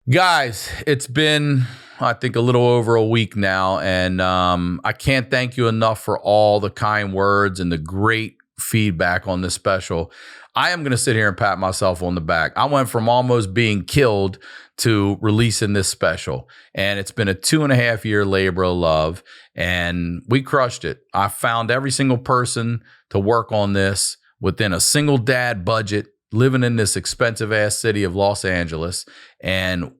Guys, it's been, I think, a little over a week now, and I can't thank you enough for all the kind words and the great feedback on this special. I am going to sit here and pat myself on the back. I went from almost being killed to releasing this special, and it's been a 2.5-year labor of love, and we crushed it. I found every single person to work on this within a single dad budget, living in this expensive ass city of Los Angeles. And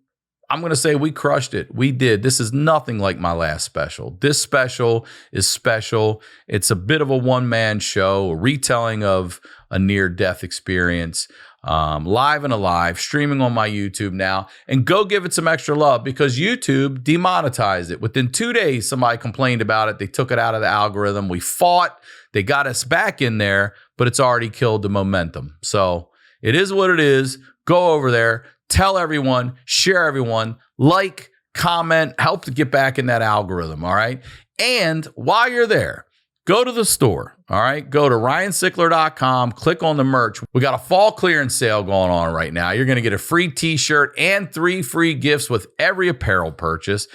I'm going to say we crushed it. We did. This is nothing like my last special. This special is special. It's a bit of a one-man show, a retelling of a near-death experience, live and alive, streaming on my YouTube now. And go give it some extra love because YouTube demonetized it. Within 2 days, somebody complained about it. They took it out of the algorithm. We fought. They got us back in there, but it's already killed the momentum. So it is what it is. Go over there, tell everyone, share everyone, like, comment, help to get back in that algorithm, all right? And while you're there, go to the store, all right? Go to ryansickler.com, click on the merch. We got a fall clearance sale going on right now. You're going to get a free t-shirt and 3 free gifts with every apparel purchase.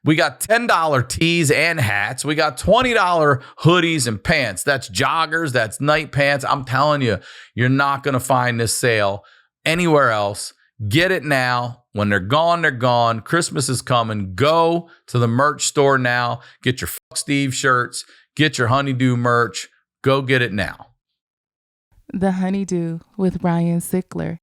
We got $10 tees and hats. We got $20 hoodies and pants. That's joggers. That's night pants. I'm telling you, you're not going to find this sale anywhere else. Get it now. When they're gone, they're gone. Christmas is coming. Go to the merch store now. Get your Fuck Steve shirts. Get your HoneyDew merch. Go get it now. The HoneyDew with Ryan Sickler.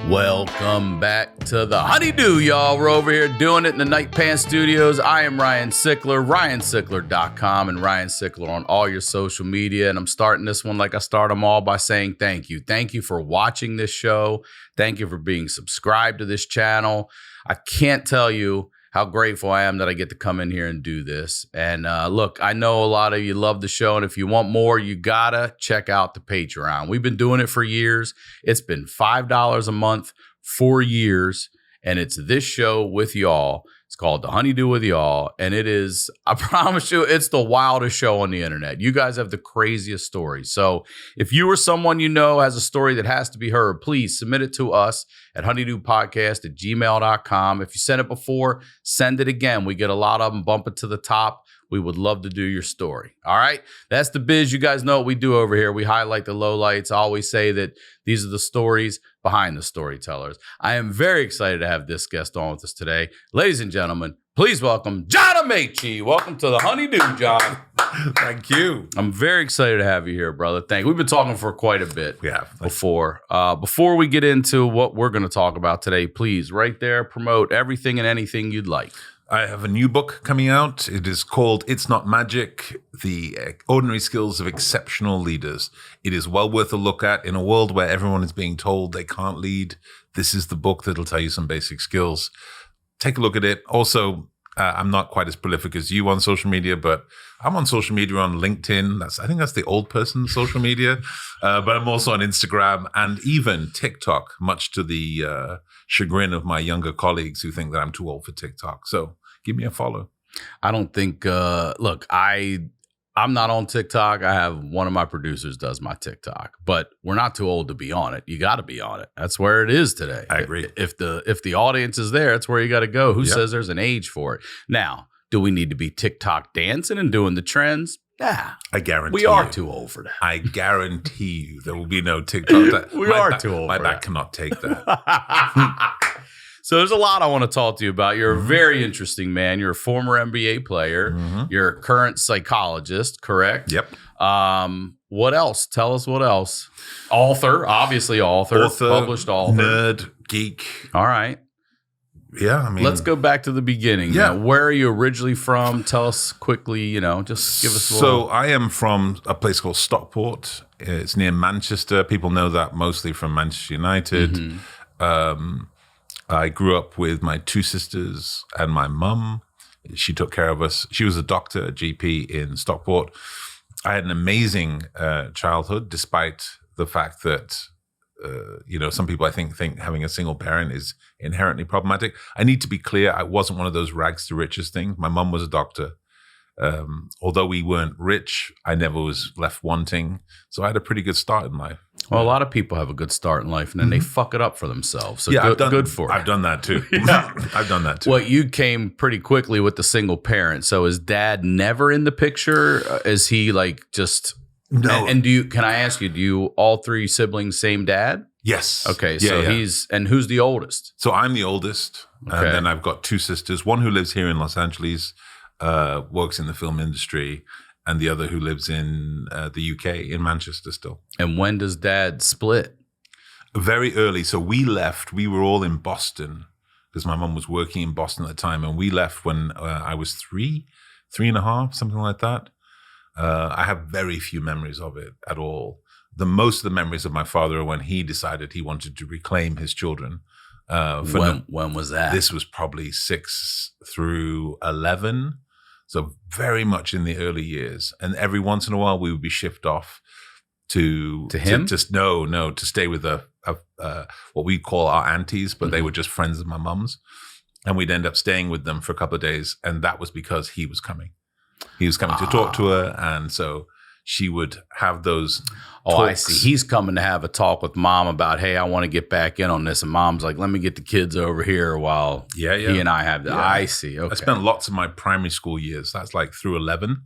Welcome back to the HoneyDew, y'all. We're over here doing it in the Night Pants Studios. I am Ryan Sickler, ryansickler.com, and Ryan Sickler on all your social media. And I'm starting this one like I start them all by saying thank you. Thank you for watching this show. Thank you for being subscribed to this channel. I can't tell you how grateful I am that I get to come in here and do this. And look, I know a lot of you love the show, and if you want more, you gotta check out the Patreon. We've been doing it for years. It's been $5 a month for years, and it's this show with y'all. It's called The HoneyDew with Y'all, and it is, I promise you, it's the wildest show on the internet. You guys have the craziest stories. So if you or someone you know has a story that has to be heard, please submit it to us at honeydewpodcast@gmail.com. If you sent it before, send it again. We get a lot of them. Bump it to the top. We would love to do your story. All right? That's the biz. You guys know what we do over here. We highlight the lowlights. I always say that these are the stories behind the storytellers. I am very excited to have this guest on with us today. Ladies and gentlemen, please welcome John Amaechi. Welcome to the HoneyDew, John. Thank you. I'm very excited to have you here, brother. Thank you. We've been talking for quite a bit before. Before we get into what we're going to talk about today, please, right there, promote everything and anything you'd like. I have a new book coming out. It is called It's Not Magic, The Ordinary Skills of Exceptional Leaders. It is well worth a look at. In a world where everyone is being told they can't lead, this is the book that'll tell you some basic skills. Take a look at it. Also, I'm not quite as prolific as you on social media, but I'm on social media on LinkedIn. I think that's the old person social media. But I'm also on Instagram and even TikTok, much to the chagrin of my younger colleagues who think that I'm too old for TikTok. So give me a follow. I don't think, look, I'm not on TikTok. I have one of my producers does my TikTok, but we're not too old to be on it. You got to be on it. That's where it is today. I agree. If the audience is there, that's where you got to go. Who says there's an age for it? Now, do we need to be TikTok dancing and doing the trends? Nah. I guarantee we are too old for that. I guarantee you there will be no TikTok. We are too old my for back that. cannot take that. So there's a lot I want to talk to you about. You're a very interesting man. You're a former NBA player. Mm-hmm. You're a current psychologist, correct? Yep. What else? Tell us what else. Author, obviously author, published author. Nerd, geek. All right. Yeah, I mean. Let's go back to the beginning. Yeah. Now, where are you originally from? Tell us quickly, just give us a little. So I am from a place called Stockport. It's near Manchester. People know that mostly from Manchester United. Mm-hmm. I grew up with my 2 sisters and my mum. She took care of us. She was a doctor, a GP in Stockport. I had an amazing childhood, despite the fact that, some people I think having a single parent is inherently problematic. I need to be clear, I wasn't one of those rags to riches things. My mum was a doctor. Although we weren't rich, I never was left wanting. So I had a pretty good start in life. Well, a lot of people have a good start in life and then they fuck it up for themselves. So good for it. I've done that too. I've done that too. Well, you came pretty quickly with the single parent. So is dad never in the picture? Is he like just no? And can I ask you, do you all three siblings same dad? Yes. Okay. So who's the oldest? So I'm the oldest. Okay. And then I've got two sisters, one who lives here in Los Angeles, works in the film industry, and the other who lives in the UK, in Manchester still. And when does dad split? Very early. So we left. We were all in Boston because my mum was working in Boston at the time. And we left when I was 3.5, something like that. I have very few memories of it at all. Most of the memories of my father are when he decided he wanted to reclaim his children. When was that? This was probably 6 through 11. So very much in the early years. And every once in a while we would be shipped off to him? To stay with what we call our aunties, but they were just friends of my mum's. And we'd end up staying with them for a couple of days. And that was because he was coming. He was coming to talk to her. And so she would have those talks. I see. He's coming to have a talk with mom about, hey, I want to get back in on this. And mom's like, let me get the kids over here while he and I have that. I see. Okay. I spent lots of my primary school years, that's like through 11,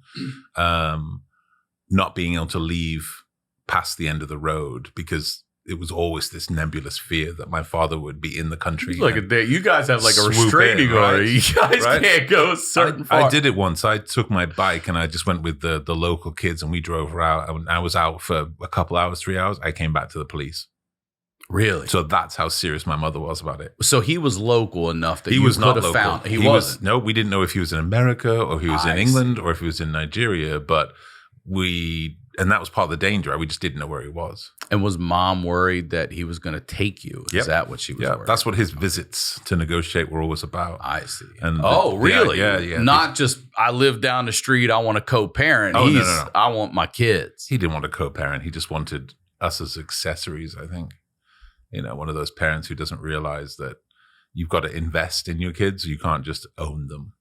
not being able to leave past the end of the road because it was always this nebulous fear that my father would be in the country. Look at that. You guys have like a restraining order. You guys can't go certain far. I did it once. I took my bike and I just went with the local kids and we drove out. I was out for a couple hours, 3 hours. I came back to the police. Really? So that's how serious my mother was about it. So he was local enough that he was not local. Found. He wasn't. No, we didn't know if he was in America or he was in England or if he was in Nigeria, but and that was part of the danger. We just didn't know where he was. And was mom worried that he was going to take you? Is that what she was worried? That's what his visits to negotiate were always about. I see. And really? Yeah. Not just, I live down the street, I want a co-parent. Oh, no. I want my kids. He didn't want a co-parent. He just wanted us as accessories, I think. One of those parents who doesn't realize that you've got to invest in your kids. You can't just own them.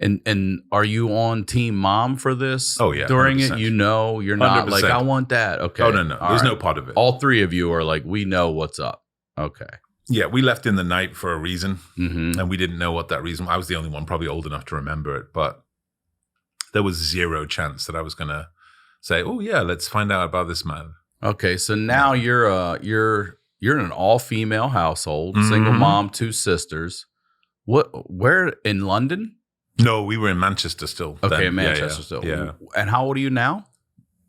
And are you on team mom for this? Oh, yeah. During 100%. it, you're not 100%. like, I want that. Okay. Oh, no. There's right. no part of it. All three of you are like, we know what's up. Okay. Yeah, we left in the night for a reason. Mm-hmm. And we didn't know what that reason. I was the only one probably old enough to remember it. But there was zero chance that I was going to say, oh, yeah, let's find out about this man. Okay. So now you're in an all-female household, single mom, 2 sisters. Where in London? No, we were in Manchester still. Okay, then. in Manchester still. Yeah. And how old are you now?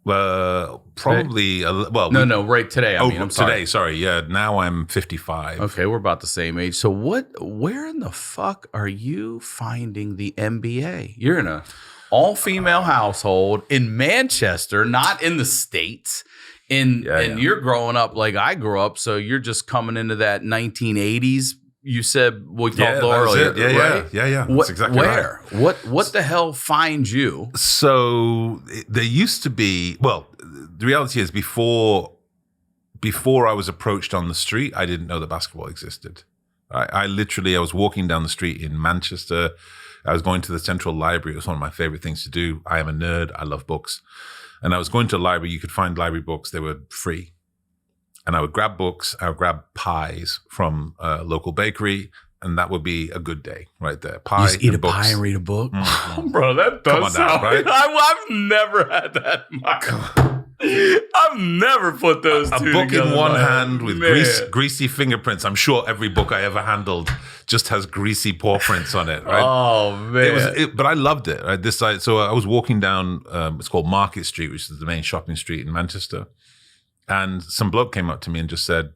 Probably. No, right today. I'm sorry. Today, sorry. Yeah, now I'm 55. Okay, we're about the same age. So where in the fuck are you finding the MBA? You're in a all-female household in Manchester, not in the States. And you're growing up like I grew up, so you're just coming into that 1980s. You said we talked earlier, right? Yeah. That's exactly where? Right. What the hell finds you? So there used to be. Well, the reality is before I was approached on the street, I didn't know that basketball existed. I was walking down the street in Manchester. I was going to the Central Library. It was one of my favorite things to do. I am a nerd. I love books. And I was going to a library. You could find library books. They were free. And I would grab books. I would grab pies from a local bakery. And that would be a good day right there. Pie. You just eat a books. pie and read a book? Mm-hmm. Bro, that does sound right? I've never had that in my I've never put those two book together. In one hand with greasy fingerprints. I'm sure every book I ever handled just has greasy paw prints on it, right? Oh, man. But I loved it. Right? So I was walking down, it's called Market Street, which is the main shopping street in Manchester. And some bloke came up to me and just said,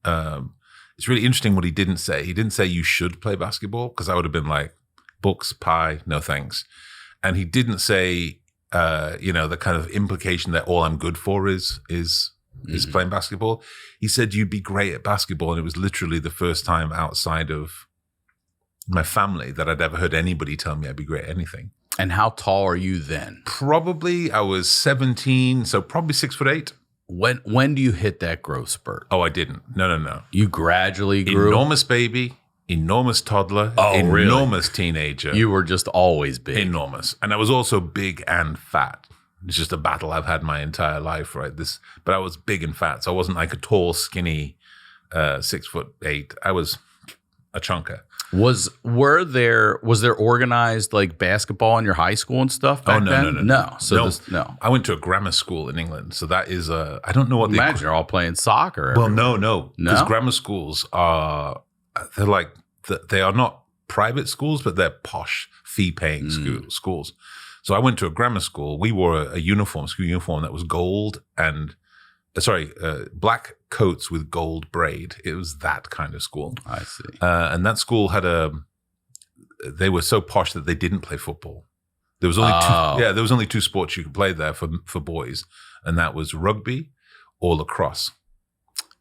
it's really interesting what he didn't say. He didn't say you should play basketball, because I would have been like, books, pie, no thanks. And he didn't say, the kind of implication that all I'm good for is playing basketball. He said, you'd be great at basketball. And it was literally the first time outside of my family that I'd ever heard anybody tell me I'd be great at anything. And how tall are you then? Probably I was 17, so probably 6'8". When do you hit that growth spurt? Oh, I didn't. No. You gradually grew? Enormous baby. enormous toddler, really? enormous teenager. You were just always big. Enormous. And I was also big and fat. It's just a battle I've had my entire life, right? But I was big and fat. So I wasn't like a tall, skinny 6'8". I was a chunker. Was there organized like basketball in your high school and stuff back then? No. So no. I went to a grammar school in England. So that is I don't know what Imagine you're all playing soccer. Well, no. Because grammar schools they are not private schools, but they're posh, fee-paying schools. So I went to a grammar school. We wore a school uniform that was gold and black coats with gold braid. It was that kind of school. I see. And that school they were so posh that they didn't play football. There was only two sports you could play there for boys, and that was rugby or lacrosse.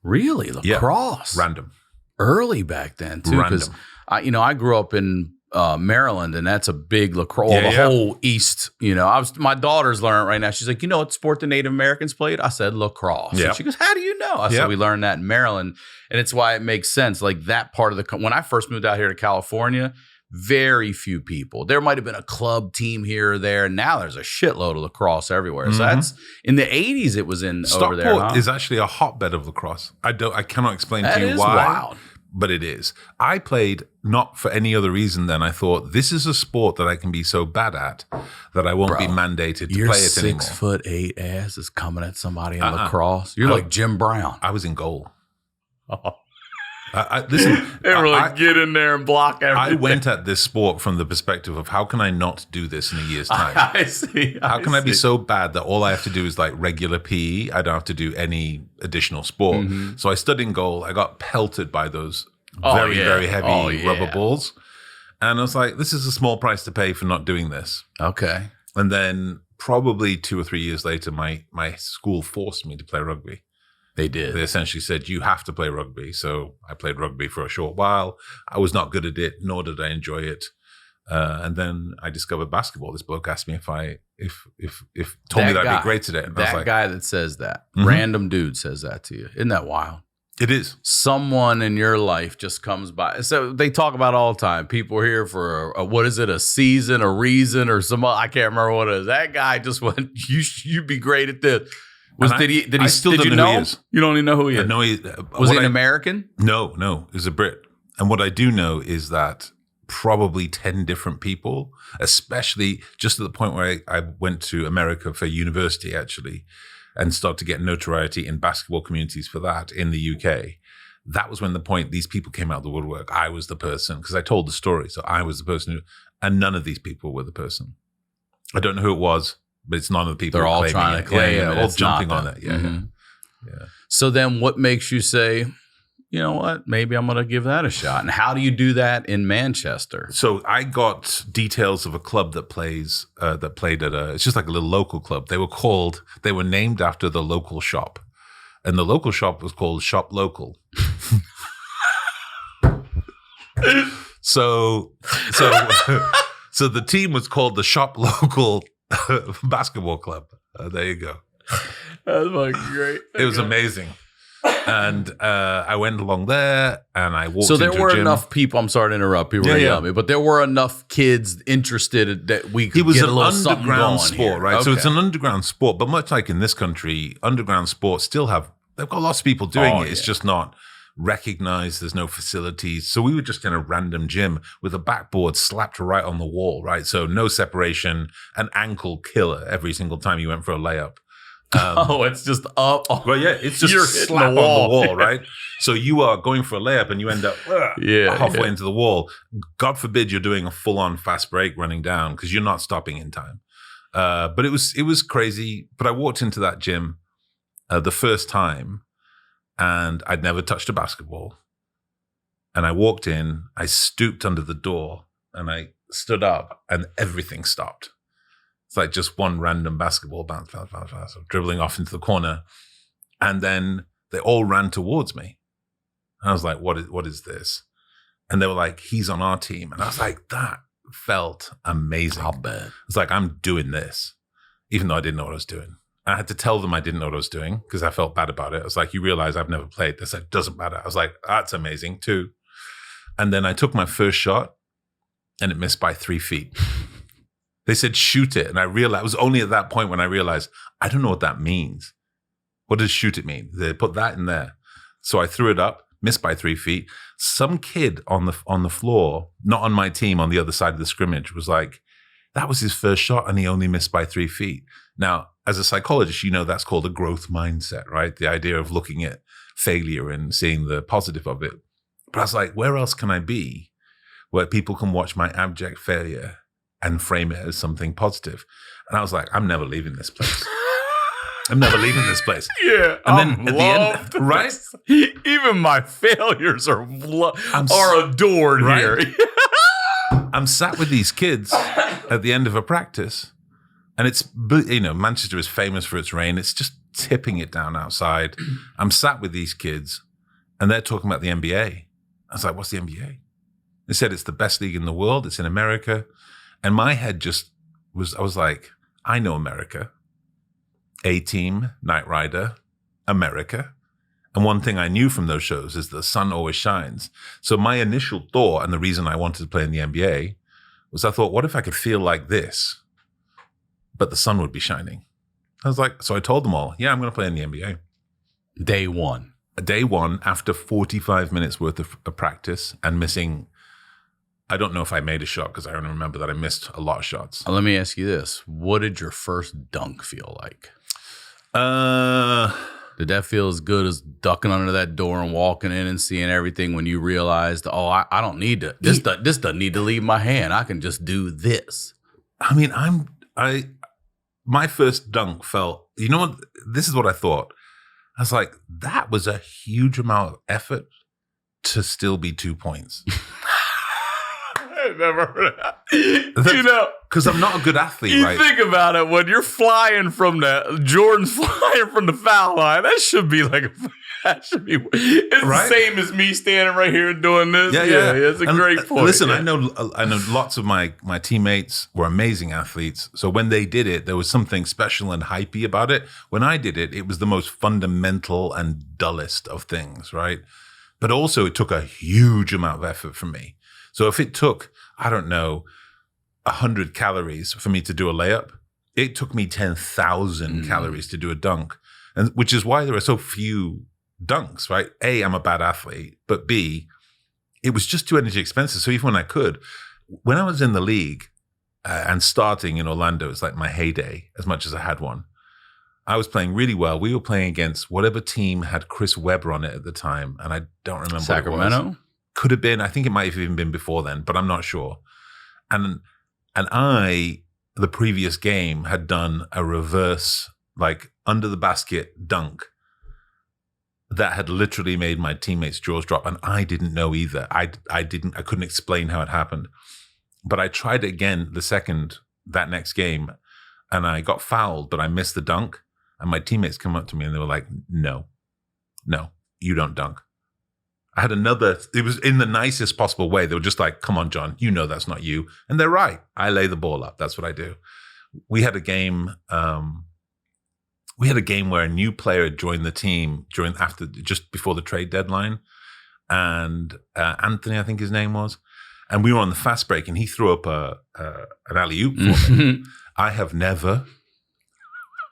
Really? Lacrosse? Yeah. Random. Early back then too, because I grew up in Maryland, and that's a big lacrosse. Whole East. My daughter's learning right now. She's like, what sport the Native Americans played? I said lacrosse. Yeah. And she goes, how do you know? I said we learned that in Maryland, and it's why it makes sense. Like that part of when I first moved out here to California, very few people. There might have been a club team here or there, and now there's a shitload of lacrosse everywhere. Mm-hmm. So that's in the 80s. It was in Stockport over there. Huh? Is actually a hotbed of lacrosse. I cannot explain that to you is why. Wild. But it is. I played not for any other reason than I thought this is a sport that I can be so bad at that I won't be mandated to play it anymore. Your 6'8" ass is coming at somebody in lacrosse. You're like Jim Brown. I was in goal. Oh. Listen, they were like, get in there and block everything. I went at this sport from the perspective of how can I not do this in a year's time? I see. How can I be so bad that all I have to do is like regular PE? I don't have to do any additional sport. Mm-hmm. So I stood in goal. I got pelted by those very heavy rubber balls. And I was like, this is a small price to pay for not doing this. Okay. And then probably 2 or 3 years later, my school forced me to play rugby. They did. They essentially said, you have to play rugby. So I played rugby for a short while. I was not good at it, nor did I enjoy it. And then I discovered basketball. This bloke asked me if told me that I'd be great at it. That guy that says that, random dude says that to you. Isn't that wild? It is. Someone in your life just comes by. So they talk about all the time. People are here for a season, a reason, or some. I can't remember what it is. That guy just went. You'd be great at this. Did he? I still don't know who he is. You don't even know who he is. No, was he an American? No, he's a Brit. And what I do know is that probably 10 different people, especially just at the point where I went to America for university actually, and started to get notoriety in basketball communities for that in the UK. That was when these people came out of the woodwork. I was the person, because I told the story. So I was the person and none of these people were the person. I don't know who it was, but it's none of the people. They're all trying to claim it. All jumping on it. Yeah, mm-hmm. Yeah. So then what makes you say, you know what, maybe I'm going to give that a shot? And how do you do that in Manchester? So I got details of a club that played at it's just like a little local club. They were named after the local shop. And the local shop was called Shop Local. So the team was called the Shop Local Basketball Club. There you go. That's fucking great. It was amazing. And I went along there and I walked into a gym. So there were enough people. I'm sorry to interrupt. People were yelling me, but there were enough kids interested that we could get a little something going. It was an underground sport, right? Okay. So it's an underground sport, but much like in this country, underground sports they've got lots of people doing it. It's just not recognized. There's no facilities. So we were just in a random gym with a backboard slapped right on the wall, right? So no separation, an ankle killer every single time you went for a layup. It's just up. Well, yeah, it's just slap on the wall, right? So you are going for a layup and you end up halfway into the wall. God forbid you're doing a full-on fast break running down because you're not stopping in time. But it was crazy. But I walked into that gym the first time and I'd never touched a basketball. And I walked in, I stooped under the door and I stood up and everything stopped. It's like just one random basketball bounce, dribbling off into the corner. And then they all ran towards me. And I was like, what is this? And they were like, he's on our team. And I was like, that felt amazing. I'll bet. It's like, I'm doing this, even though I didn't know what I was doing. I had to tell them I didn't know what I was doing because I felt bad about it. I was like, you realize I've never played this. It doesn't matter. I was like, that's amazing too. And then I took my first shot and it missed by 3 feet. They said, shoot it. And I realized, it was only at that point when I realized, I don't know what that means. What does shoot it mean? They put that in there. So I threw it up, missed by 3 feet. Some kid on the floor, not on my team, on the other side of the scrimmage, was like, that was his first shot and he only missed by 3 feet. Now, as a psychologist, that's called a growth mindset, right? The idea of looking at failure and seeing the positive of it. But I was like, where else can I be where people can watch my abject failure and frame it as something positive? And I was like, I'm never leaving this place. I'm never leaving this place. Yeah. And then at the end, right? Even my failures are adored right? here. I'm sat with these kids at the end of a practice, and it's, Manchester is famous for its rain. It's just tipping it down outside. I'm sat with these kids, and they're talking about the NBA. I was like, what's the NBA? They said it's the best league in the world. It's in America. And my head I was like, I know America. A-Team, Knight Rider, America. And one thing I knew from those shows is the sun always shines. So my initial thought, and the reason I wanted to play in the NBA, was I thought, what if I could feel like this, but the sun would be shining? I was like, so I told them all, yeah, I'm going to play in the NBA. Day one, after 45 minutes worth of practice and missing, I don't know if I made a shot because I only remember that I missed a lot of shots. Let me ask you this. What did your first dunk feel like? Did that feel as good as ducking under that door and walking in and seeing everything when you realized, I don't need to, this doesn't need to leave my hand. I can just do this. I mean, my first dunk felt, what, this is what I thought. I was like, that was a huge amount of effort to still be 2 points. I never heard that. Because I'm not a good athlete, right? You think about it, when you're flying from Jordan's flying from the foul line, that should be it's right? the same as me standing right here and doing this. Yeah. It's a great point. Listen, yeah. I know lots of my teammates were amazing athletes. So when they did it, there was something special and hypey about it. When I did it, it was the most fundamental and dullest of things, right? But also it took a huge amount of effort from me. So if it took, 100 calories for me to do a layup, it took me 10,000 calories to do a dunk, and which is why there are so few dunks, right? A, I'm a bad athlete, but B, it was just too energy expensive. So even when I was in the league and starting in Orlando, it's like my heyday, as much as I had one. I was playing really well. We were playing against whatever team had Chris Webber on it at the time, and I don't remember Sacramento? what it was. Could have been. I think it might have even been before then, but I'm not sure. And I, the previous game, had done a reverse, like under the basket dunk that had literally made my teammates' jaws drop, and I didn't know either. I couldn't explain how it happened. But I tried it again that next game, and I got fouled, but I missed the dunk. And my teammates come up to me and they were like, no, you don't dunk. I had it was in the nicest possible way. They were just like, come on, John, that's not you. And they're right. I lay the ball up. That's what I do. We had a game where a new player had joined the team just before the trade deadline. And Anthony, I think his name was. And we were on the fast break and he threw up an alley-oop for me. I have never,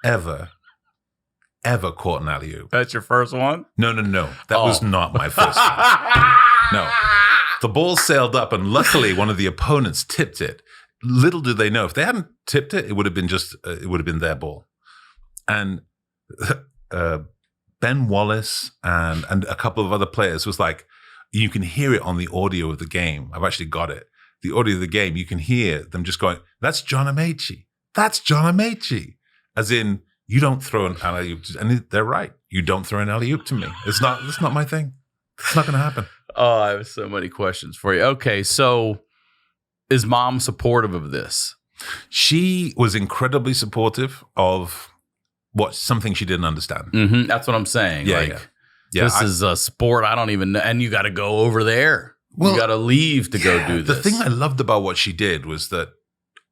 ever caught an alley-oop. That's your first one? No. That was not my first one. No. The ball sailed up and luckily one of the opponents tipped it. Little do they know, if they hadn't tipped it, it would have been their ball. And Ben Wallace and a couple of other players was like, you can hear it on the audio of the game. I've actually got it. The audio of the game, you can hear them just going, that's John Amaechi. That's John Amaechi. As in, you don't throw an alley-oop. And they're right. You don't throw an alley-oop to me. It's not my thing. It's not going to happen. Oh, I have so many questions for you. Okay, so is mom supportive of this? She was incredibly supportive of something she didn't understand. Mm-hmm. That's what I'm saying. Yeah. This is a sport I don't even know. And you got to go over there. You got to leave to go do this. The thing I loved about what she did was that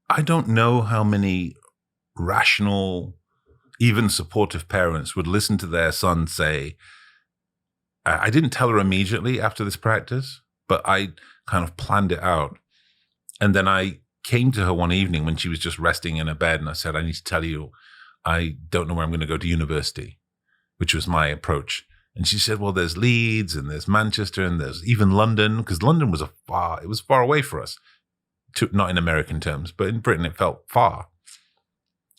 I don't know how many rational, even supportive parents would listen to their son say, I didn't tell her immediately after this practice, but I kind of planned it out. And then I came to her one evening when she was just resting in her bed, and I said, I need to tell you, I don't know where I'm going to go to university, which was my approach. And she said, well, there's Leeds and there's Manchester and there's even London, because London was it was far away for us, not in American terms, but in Britain it felt far.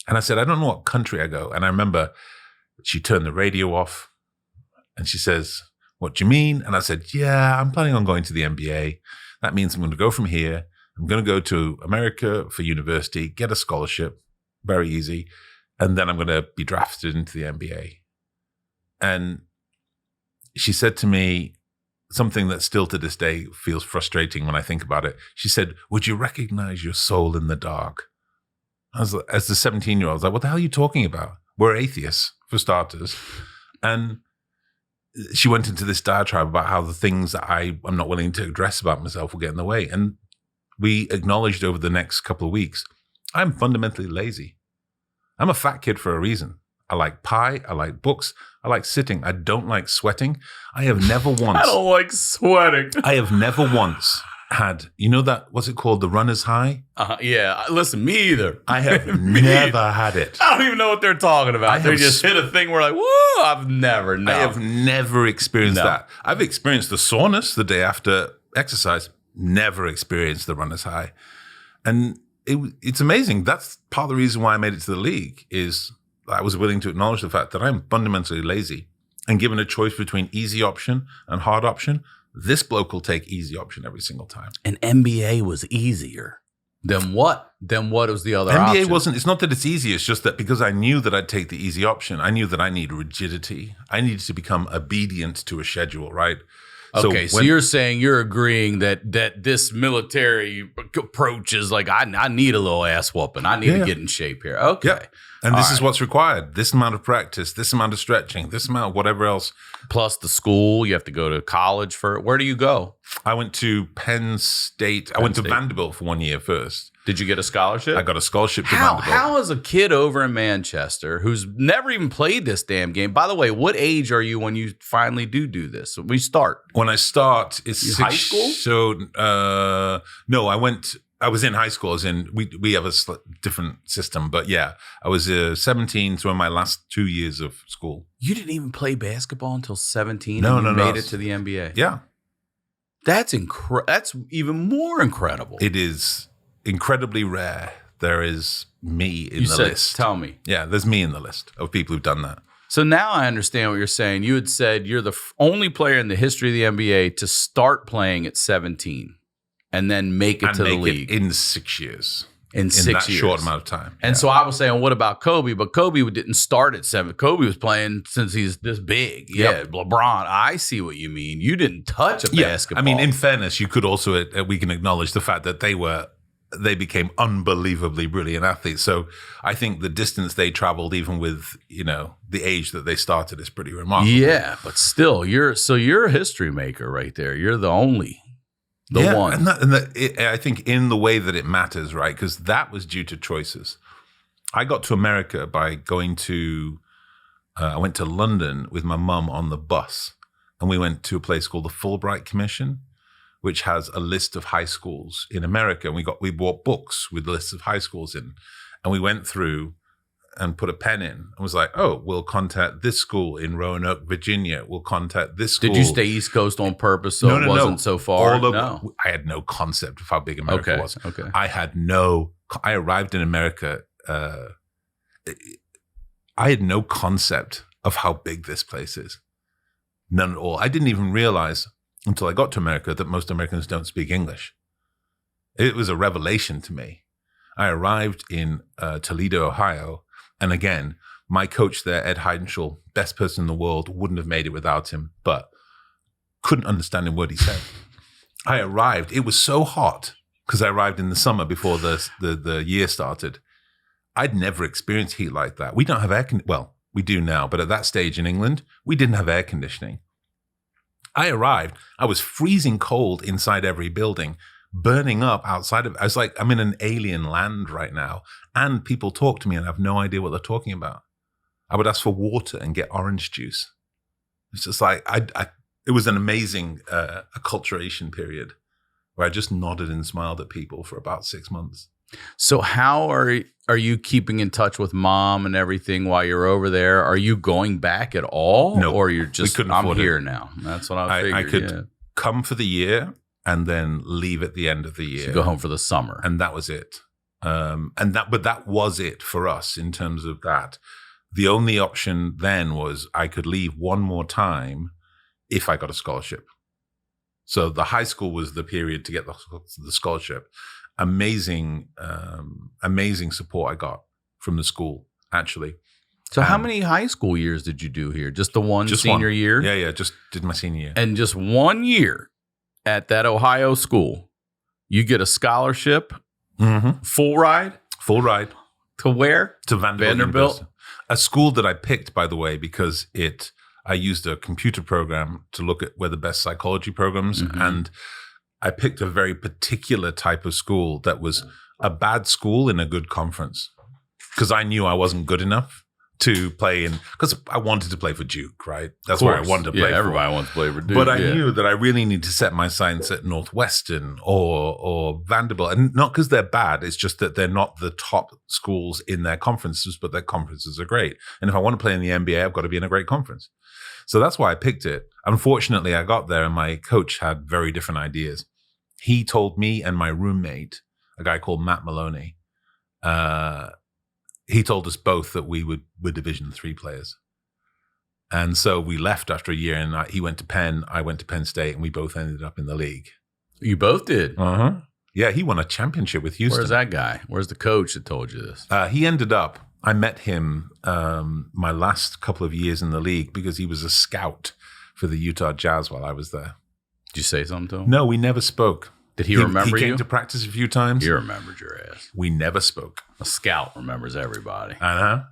And I said, I don't know what country I go. And I remember she turned the radio off and she says, what do you mean? And I said, yeah, I'm planning on going to the MBA. That means I'm going to go from here. I'm going to go to America for university, get a scholarship, very easy. And then I'm going to be drafted into the MBA. And she said to me something that still to this day feels frustrating when I think about it. She said, would you recognize your soul in the dark? As the 17-year-old, I was like, what the hell are you talking about? We're atheists, for starters. And she went into this diatribe about how the things that I'm not willing to address about myself will get in the way. And we acknowledged over the next couple of weeks, I'm fundamentally lazy. I'm a fat kid for a reason. I like pie. I like books. I like sitting. I don't like sweating. I have never once. I don't like sweating. I have never once had, what's it called? The runner's high? Yeah. Listen, me either. I have never had it. I don't even know what they're talking about. They just hit a thing where like, whoa, I've never, no. I have never experienced that. I've experienced the soreness the day after exercise. Never experienced the runner's high. And it's amazing. That's part of the reason why I made it to the league is I was willing to acknowledge the fact that I'm fundamentally lazy. And given a choice between easy option and hard option, this bloke will take easy option every single time. And MBA was easier. Then what? Then what was the other option? MBA wasn't. It's not that it's easy. It's just that because I knew that I'd take the easy option, I knew that I need rigidity. I needed to become obedient to a schedule, right? Okay, so you're saying you're agreeing that this military approach is like, I need a little ass whooping. I need to get in shape here. Okay. Yeah. And this is what's required. This amount of practice, this amount of stretching, this amount of whatever else. Plus the school, you have to go to college for. Where do you go? I went to Penn State. I went to Vanderbilt for 1 year first. Did you get a scholarship? I got a scholarship to Vanderbilt. How is a kid over in Manchester who's never even played this damn game? By the way, what age are you when you finally do this? We start. When I start, it's high school? So, no, I was in high school, as in we have a different system. But yeah, I was 17 through my last 2 years of school. You didn't even play basketball until 17? No, and you made it to the NBA? Yeah. That's even more incredible. It is incredibly rare. There is me in the list. Tell me. Yeah, there's me in the list of people who've done that. So now I understand what you're saying. You had said you're the only player in the history of the NBA to start playing at 17 and then make it to the league. In 6 years. In 6 years. that short amount of time. And so I was saying, what about Kobe? But Kobe didn't start at 7. Kobe was playing since he's this big. Yeah, LeBron. I see what you mean. You didn't touch a basketball. I mean, in fairness, you could also, we can acknowledge the fact that they became unbelievably brilliant athletes. So I think the distance they traveled, even with, the age that they started, is pretty remarkable. Yeah, but still, you're a history maker right there. You're the only. One. And I think in the way that it matters, right? Because that was due to choices. I got to America by going to, I went to London with my mum on the bus, and we went to a place called the Fulbright Commission, which has a list of high schools in America. And we bought books with lists of high schools in, and we went through and put a pen in and was like, oh, we'll contact this school in Roanoke, Virginia. We'll contact this school. Did you stay East Coast on purpose so it wasn't so far? No. I had no concept of how big America was. Okay. I arrived in America. I had no concept of how big this place is. None at all. I didn't even realize until I got to America that most Americans don't speak English. It was a revelation to me. I arrived in Toledo, Ohio. And again, my coach there, Ed Heidenschel, best person in the world, wouldn't have made it without him, but couldn't understand a word he said. I arrived. It was so hot because I arrived in the summer before the year started. I'd never experienced heat like that. We don't have air conditioning. Well, we do now, but at that stage in England, we didn't have air conditioning. I arrived. I was freezing cold inside every building, burning up outside of it. I was like, I'm in an alien land right now. And people talk to me and I have no idea what they're talking about. I would ask for water and get orange juice. It's just like, it was an amazing acculturation period where I just nodded and smiled at people for about 6 months. So how are you keeping in touch with mom and everything while you're over there? Are you going back at all? No, or you're just, I'm here it. now. That's what I figured. I could come for the year and then leave at the end of the year. So go home for the summer. And that was it. But that was it for us in terms of that. The only option then was I could leave one more time if I got a scholarship. So the high school was the period to get the scholarship. Amazing support I got from the school, actually. So how many high school years did you do here? Just the one senior year? Yeah, just did my senior year. And just 1 year at that Ohio school, you get a scholarship, full ride? Full ride. To where? To Vanderbilt. A school that I picked, by the way, because I used a computer program to look at where the best psychology programs, and I picked a very particular type of school that was a bad school in a good conference, because I knew I wasn't good enough to play in, because I wanted to play for Duke, right? That's where I wanted to play. Yeah, everybody wants to play for Duke. But I knew that I really need to set my sights at Northwestern or Vanderbilt, and not because they're bad. It's just that they're not the top schools in their conferences, but their conferences are great. And if I want to play in the NBA, I've got to be in a great conference. So that's why I picked it. Unfortunately, I got there and my coach had very different ideas. He told me and my roommate, a guy called Matt Maloney, he told us both that were Division III players. And so we left after a year, and he went to Penn, I went to Penn State, and we both ended up in the league. You both did? Yeah, he won a championship with Houston. Where's that guy? Where's the coach that told you this? He ended up, I met him my last couple of years in the league because he was a scout for the Utah Jazz while I was there. Did you say something to him? No, we never spoke. Did he remember you? He came to practice a few times. He remembered your ass. We never spoke. A scout remembers everybody.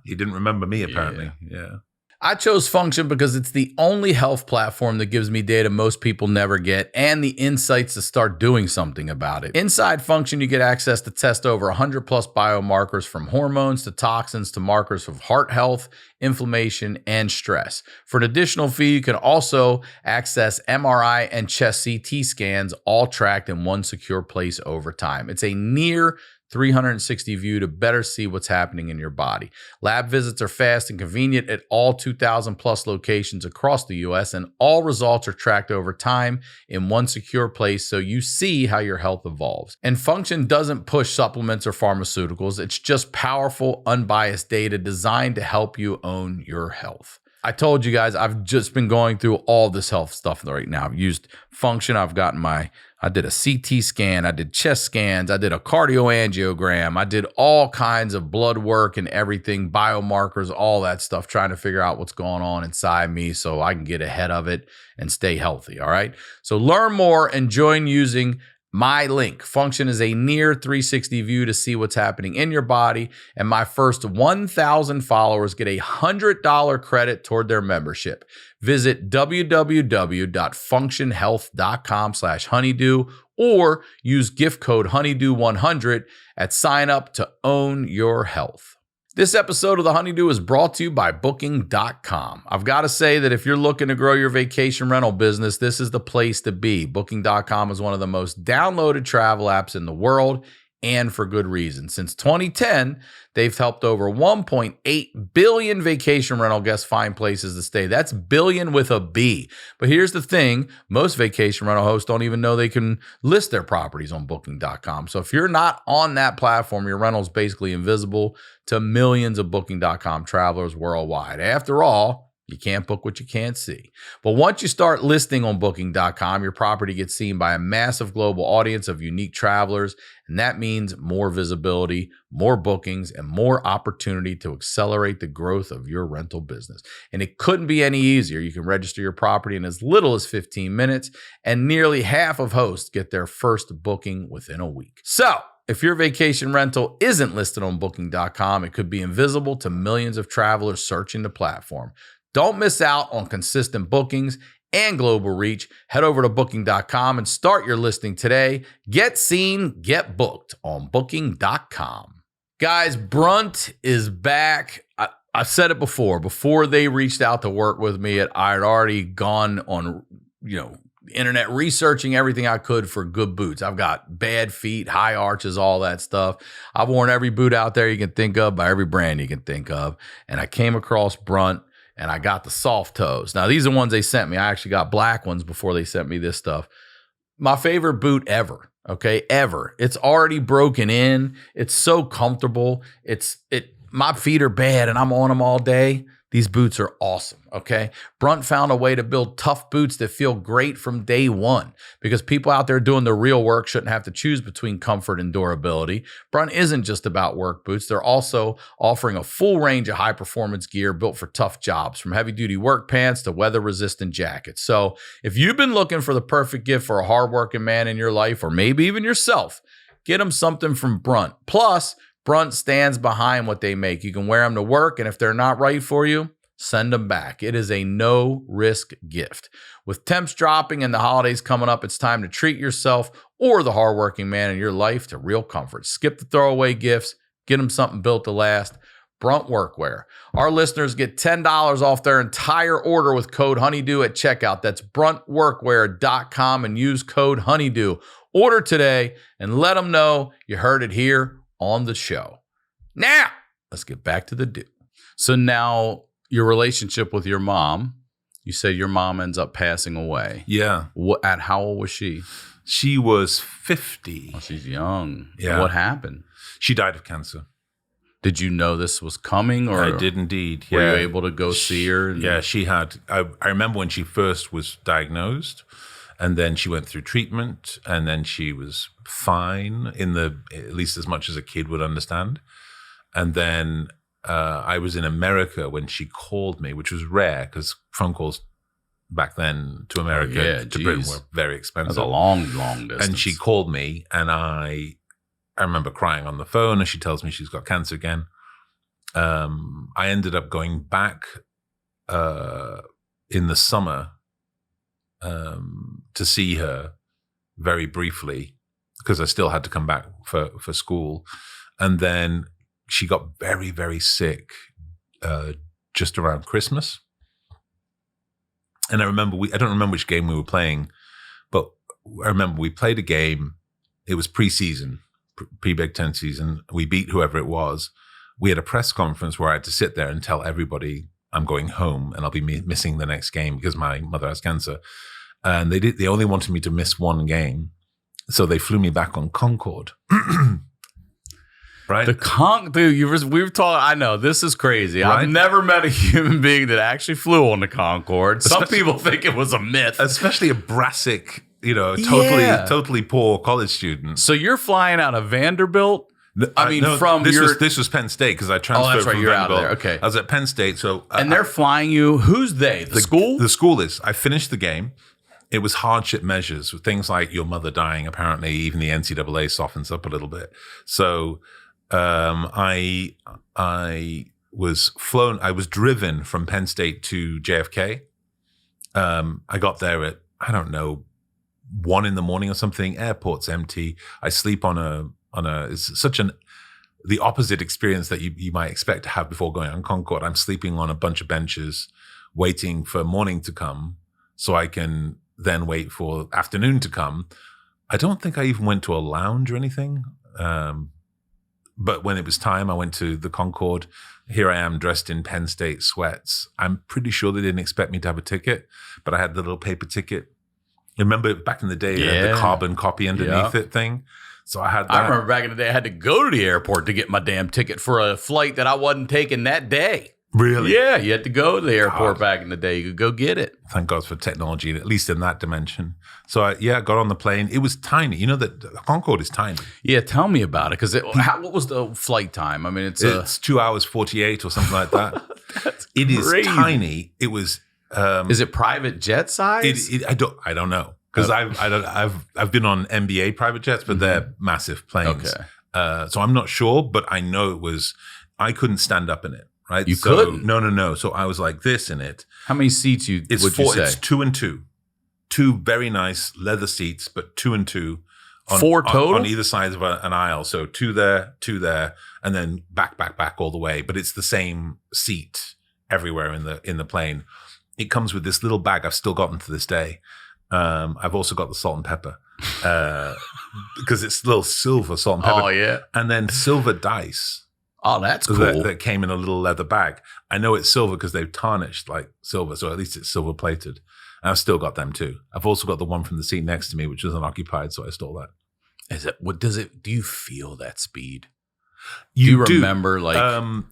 He didn't remember me, apparently. Yeah. I chose Function because it's the only health platform that gives me data most people never get and the insights to start doing something about it. Inside Function, you get access to test over 100 plus biomarkers, from hormones to toxins to markers of heart health, inflammation, and stress. For an additional fee, you can also access MRI and chest CT scans, all tracked in one secure place over time. It's a near 360 view to better see what's happening in your body. Lab visits are fast and convenient at all 2,000 plus locations across the US, and all results are tracked over time in one secure place so you see how your health evolves. And Function doesn't push supplements or pharmaceuticals. It's just powerful, unbiased data designed to help you own your health. I told you guys, I've just been going through all this health stuff right now. I've used Function. I did a CT scan. I did chest scans. I did a cardioangiogram. I did all kinds of blood work and everything, biomarkers, all that stuff, trying to figure out what's going on inside me so I can get ahead of it and stay healthy. All right. So learn more and join using my link. Function is a near 360 view to see what's happening in your body, and my first 1,000 followers get a $100 credit toward their membership. Visit www.functionhealth.com/honeydew or use gift code honeydew100 at sign up to own your health. This episode of The Honeydew is brought to you by Booking.com. I've got to say that if you're looking to grow your vacation rental business, this is the place to be. Booking.com is one of the most downloaded travel apps in the world, and for good reason. Since 2010, they've helped over 1.8 billion vacation rental guests find places to stay. That's billion with a B. But here's the thing. Most vacation rental hosts don't even know they can list their properties on Booking.com. So if you're not on that platform, your rental is basically invisible to millions of Booking.com travelers worldwide. After all, you can't book what you can't see. But once you start listing on Booking.com, your property gets seen by a massive global audience of unique travelers, and that means more visibility, more bookings, and more opportunity to accelerate the growth of your rental business. And it couldn't be any easier. You can register your property in as little as 15 minutes, and nearly half of hosts get their first booking within a week. So, if your vacation rental isn't listed on Booking.com, it could be invisible to millions of travelers searching the platform. Don't miss out on consistent bookings and global reach. Head over to Booking.com and start your listing today. Get seen, get booked on Booking.com. Guys, Brunt is back. I've said it before they reached out to work with me, I had already gone on internet researching everything I could for good boots. I've got bad feet, high arches, all that stuff. I've worn every boot out there you can think of by every brand you can think of. And I came across Brunt and I got the soft toes. Now, these are ones they sent me. I actually got black ones before they sent me this stuff. My favorite boot ever. Okay, ever. It's already broken in. It's so comfortable. My feet are bad and I'm on them all day. These boots are awesome, okay? Brunt found a way to build tough boots that feel great from day one because people out there doing the real work shouldn't have to choose between comfort and durability. Brunt isn't just about work boots. They're also offering a full range of high-performance gear built for tough jobs, from heavy-duty work pants to weather-resistant jackets. So if you've been looking for the perfect gift for a hardworking man in your life, or maybe even yourself, get them something from Brunt. Plus, Brunt stands behind what they make. You can wear them to work, and if they're not right for you, send them back. It is a no-risk gift. With temps dropping and the holidays coming up, it's time to treat yourself or the hardworking man in your life to real comfort. Skip the throwaway gifts. Get them something built to last. Brunt Workwear. Our listeners get $10 off their entire order with code HoneyDew at checkout. That's bruntworkwear.com and use code HoneyDew. Order today and let them know you heard it here on the show. Now, let's get back to the do. So now your relationship with your mom, you said your mom ends up passing away. Yeah. At how old was she? She was 50. Oh, she's young. Yeah. What happened? She died of cancer. Did you know this was coming? Or I did indeed. Were you able to go see her? Yeah, she had. I remember when she first was diagnosed, and then she went through treatment, and then she was fine at least as much as a kid would understand. And then I was in America when she called me, which was rare because phone calls back then to America to Britain were very expensive. That's a long distance. And she called me, and I remember crying on the phone, and she tells me she's got cancer again. I ended up going back in the summer to see her very briefly because I still had to come back for school. And then she got very, very sick just around Christmas. And I don't remember which game we were playing, but I remember we played a game. It was pre-season, pre-Big Ten season. We beat whoever it was. We had a press conference where I had to sit there and tell everybody I'm going home and I'll be missing the next game because my mother has cancer. And they only wanted me to miss one game. So they flew me back on Concorde. Right? Dude, we've talked. I know this is crazy. Right? I've never met a human being that actually flew on the Concorde. Some people think it was a myth, especially a Brassic, totally poor college student. So you're flying out of Vanderbilt. This was Penn State because I transferred. Oh, that's right. From you're Vanderbilt. out of there. Okay, I was at Penn State. So and they're flying you. Who's they? The school? The school is. I finished the game. It was hardship measures with things like your mother dying. Apparently, even the NCAA softens up a little bit. So I was flown. I was driven from Penn State to JFK. I got there at 1 a.m. or something. Airport's empty. I sleep on it's such the opposite experience that you might expect to have before going on Concorde. I'm sleeping on a bunch of benches, waiting for morning to come so I can then wait for afternoon to come. I don't think I even went to a lounge or anything. But when it was time, I went to the Concorde. Here I am dressed in Penn State sweats. I'm pretty sure they didn't expect me to have a ticket, but I had the little paper ticket. Remember back in the day, they had the carbon copy underneath it thing? So I had that. I remember back in the day, I had to go to the airport to get my damn ticket for a flight that I wasn't taking that day. Really? Yeah, you had to go to the airport back in the day. You could go get it. Thank God for technology, at least in that dimension. So I got on the plane. It was tiny. You know that Concorde is tiny. Yeah, tell me about it. Because what was the flight time? I mean, it's 2 hours 48 or something like that. That's it crazy. Is tiny. It was. Is it private jet size? I don't know because I've been on NBA private jets, but they're massive planes. Okay. So I'm not sure, but I know it was. I couldn't stand up in it. Right? You couldn't? No. So I was like this in it. How many seats would you say? It's 2 and 2. 2 very nice leather seats, but 2 and 2. 4 total? On either side of an aisle. So 2 there, and then back all the way. But it's the same seat everywhere in the plane. It comes with this little bag I've still gotten to this day. I've also got the salt and pepper because it's little silver salt and pepper. Oh, yeah. And then silver dice. Oh, that's cool. That came in a little leather bag. I know it's silver because they've tarnished like silver, so at least it's silver plated. And I've still got them too. I've also got the one from the seat next to me, which was unoccupied, so I stole that. Do you feel that speed? You do you remember, like,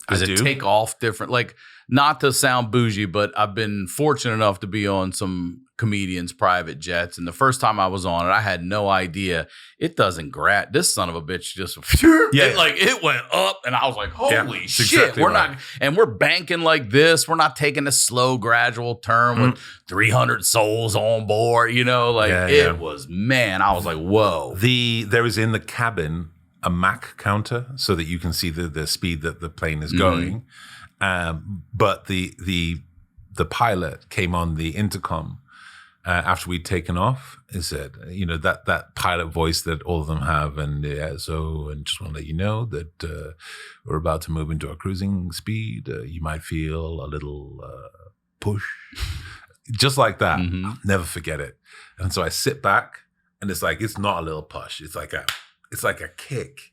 does I it do. take off different? Like, not to sound bougie, but I've been fortunate enough to be on some comedians' private jets. And the first time I was on it, I had no idea. It doesn't grab. This son of a bitch just, it went up. And I was like, holy shit. Exactly we're right. not, and we're banking like this. We're not taking a slow, gradual turn with 300 souls on board. It was, man, I was like, whoa. There is in the cabin a Mach counter so that you can see the speed that the plane is going. But the pilot came on the intercom after we'd taken off and said, that pilot voice that all of them have, and just want to let you know that we're about to move into our cruising speed. You might feel a little push, just like that. I'll never forget it. And so I sit back, and it's not a little push. It's like a kick.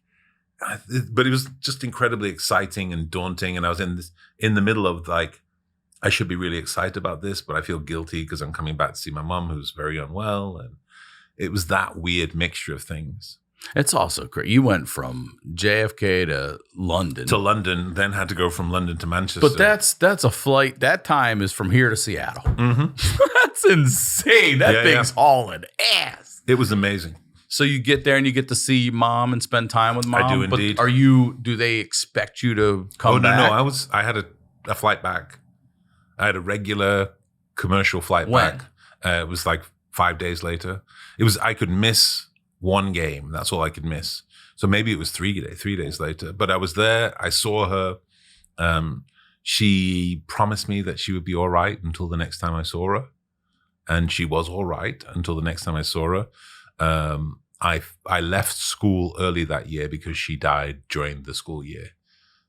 But it was just incredibly exciting and daunting. And I was in the middle of I should be really excited about this, but I feel guilty because I'm coming back to see my mom, who's very unwell. And it was that weird mixture of things. It's also great. You went from JFK to London. Then had to go from London to Manchester. But that's a flight. That time is from here to Seattle. That's insane. That thing's hauling ass. It was amazing. So you get there and you get to see mom and spend time with mom. I do indeed. But do they expect you to come back? No. I had a flight back. I had a regular commercial flight When? back. It was 5 days later. I could miss one game. That's all I could miss. So maybe it was 3 days later. But I was there. I saw her. She promised me that she would be all right until the next time I saw her. And she was all right until the next time I saw her. I left school early that year because she died during the school year.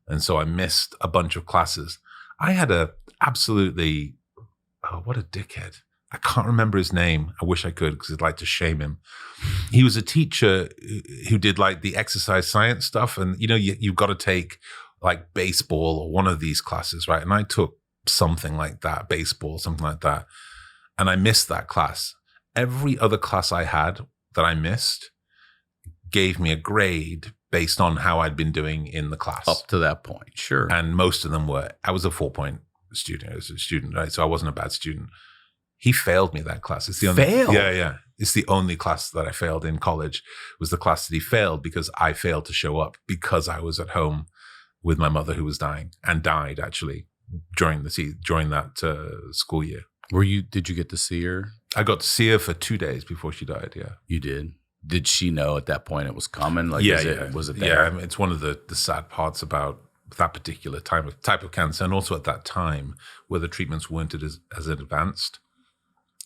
And so I missed a bunch of classes. I had what a dickhead. I can't remember his name. I wish I could because I'd like to shame him. He was a teacher who did the exercise science stuff. And, you've got to take baseball or one of these classes, right? And I took something like that, baseball, something like that. And I missed that class. Every other class I had that I missed gave me a grade based on how I'd been doing in the class. Up to that point, sure. And most of them I was a 4-point student. I was a student, right? So I wasn't a bad student. He failed me that class. It's the only, Failed? Yeah. It's the only class that I failed in college was the class that he failed because I failed to show up because I was at home with my mother who was dying and died actually during that school year. Did you get to see her? I got to see her for 2 days before she died. Yeah. You did? Did she know at that point it was coming? Was it there? Yeah, I mean, it's one of the sad parts about that particular type of cancer, and also at that time where the treatments weren't as advanced,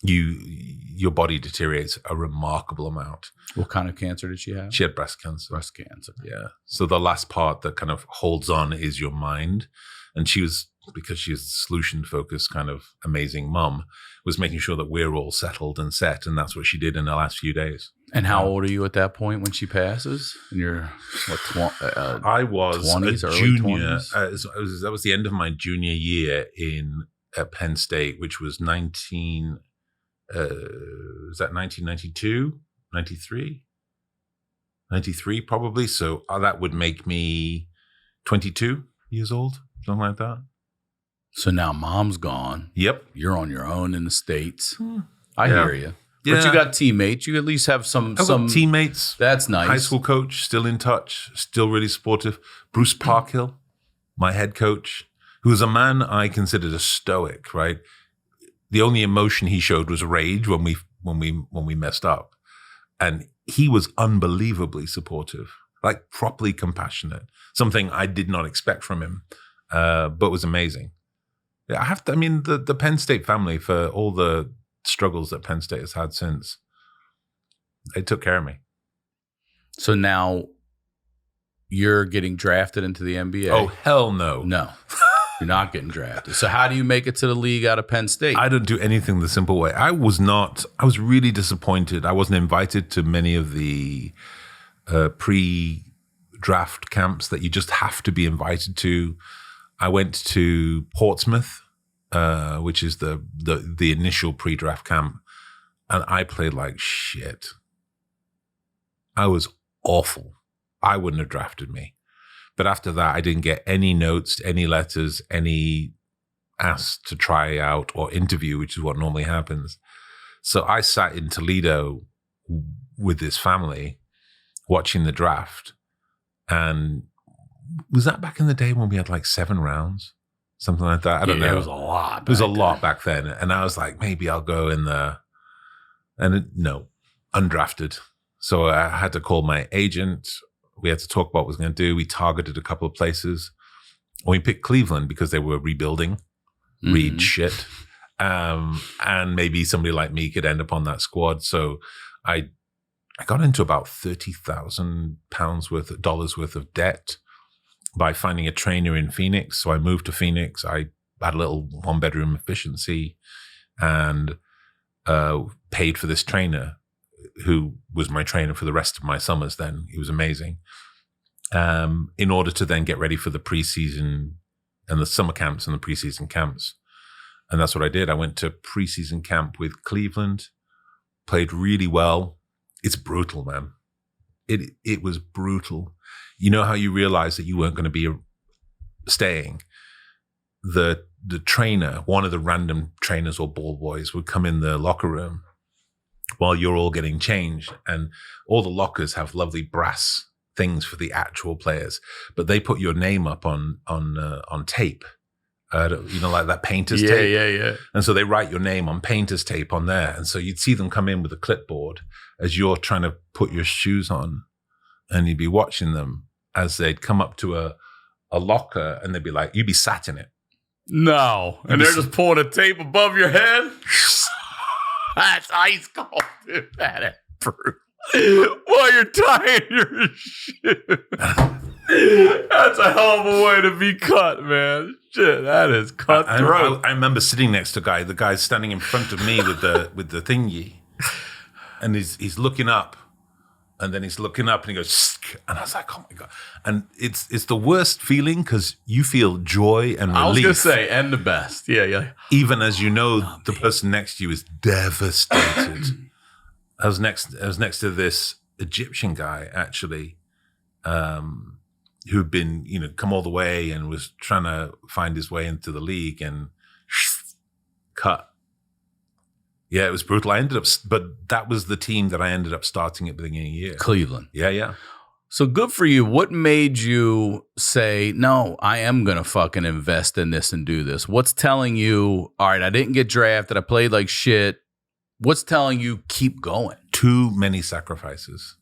your body deteriorates a remarkable amount. What kind of cancer did she have? She had breast cancer. Breast cancer. Yeah. So the last part that kind of holds on is your mind, and she was, because she is a solution-focused kind of amazing mom, was making sure that we're all settled and set, and that's what she did in the last few days. And how old are you at that point when she passes? And you're I was 20s, a early junior. 20s? That was the end of my junior year at Penn State, which was 1992, 93? 93 probably. So that would make me 22 years old, something like that. So now mom's gone. Yep. You're on your own in the States. I hear you. Yeah. But you got teammates. You at least have some teammates. That's nice. High school coach, still in touch, still really supportive. Bruce Parkhill, my head coach, who was a man I considered a stoic, right? The only emotion he showed was rage when we messed up. And he was unbelievably supportive, properly compassionate, something I did not expect from him, but was amazing. Yeah, the Penn State family, for all the struggles that Penn State has had since, they took care of me. So now you're getting drafted into the NBA. Oh, hell no. No. You're not getting drafted. So how do you make it to the league out of Penn State? I don't do anything the simple way. I was really disappointed. I wasn't invited to many of the pre-draft camps that you just have to be invited to. I went to Portsmouth, which is the initial pre-draft camp, and I played like shit. I was awful. I wouldn't have drafted me. But after that, I didn't get any notes, any letters, any asked to try out or interview, which is what normally happens. So I sat in Toledo with this family watching the draft. And was that back in the day when we had like 7 rounds? Something like that? I don't know. It was a lot. It was a lot back then. And I was like, maybe I'll go in there. And no, undrafted. So I had to call my agent. We had to talk about what we was going to do. We targeted a couple of places. We picked Cleveland because they were rebuilding. Read shit. And maybe somebody like me could end up on that squad. So I got into about $30,000 dollars worth of debt by finding a trainer in Phoenix. So I moved to Phoenix. I had a little 1-bedroom efficiency and paid for this trainer, who was my trainer for the rest of my summers then. He was amazing. In order to then get ready for the preseason and the summer camps and the preseason camps. And that's what I did. I went to preseason camp with Cleveland, played really well. It's brutal, man. It was brutal. You know how you realize that you weren't going to be staying? The trainer, one of the random trainers or ball boys, would come in the locker room while you're all getting changed, and all the lockers have lovely brass things for the actual players, but they put your name up on tape, like that painter's tape. Yeah. And so they write your name on painter's tape on there, and so you'd see them come in with a clipboard as you're trying to put your shoes on, and you'd be watching them as they'd come up to a locker, and they'd be like, you'd be sat in it. No, and they're just pulling a tape above your head. That's ice cold, dude. That is brutal. While you're tying your shoe. That's a hell of a way to be cut, man. Shit, that is cutthroat. I remember sitting next to the guy's standing in front of me with the thingy, and he's looking up, and then he's looking up, and he goes, and I was like, oh my God. And it's the worst feeling because you feel joy and relief. I was gonna say, and the best, yeah. Even as you know, the person next to you is devastated. I was next to this Egyptian guy actually, who'd been come all the way and was trying to find his way into the league and cut. Yeah, it was brutal. But that was the team that I ended up starting at the beginning of the year. Cleveland. Yeah. So good for you. What made you say, no, I am going to fucking invest in this and do this? What's telling you, all right, I didn't get drafted. I played like shit. What's telling you keep going? Too many sacrifices.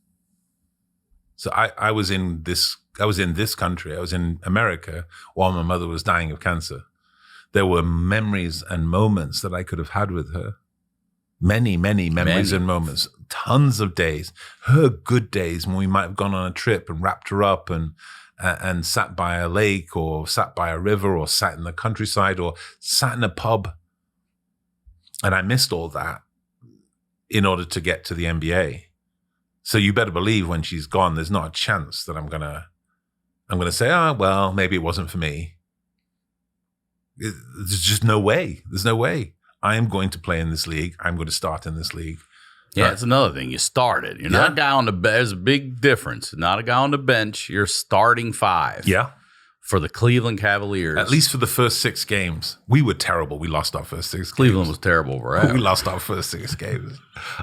So I was in this country. I was in America while my mother was dying of cancer. There were memories and moments that I could have had with her. Many memories and moments. Tons of days. Her good days when we might have gone on a trip and wrapped her up and sat by a lake or sat by a river or sat in the countryside or sat in a pub. And I missed all that in order to get to the NBA. So you better believe when she's gone, there's not a chance that I'm gonna say, well, maybe it wasn't for me. There's just no way. There's no way. I am going to play in this league. I'm going to start in this league. Yeah, it's another thing. You started. You're not a guy on the bench. There's a big difference. Not a guy on the bench. You're starting 5. Yeah. For the Cleveland Cavaliers. At least for the first 6 games. We were terrible. We lost our first 6 games. Cleveland was terrible, right? We lost our first 6 games.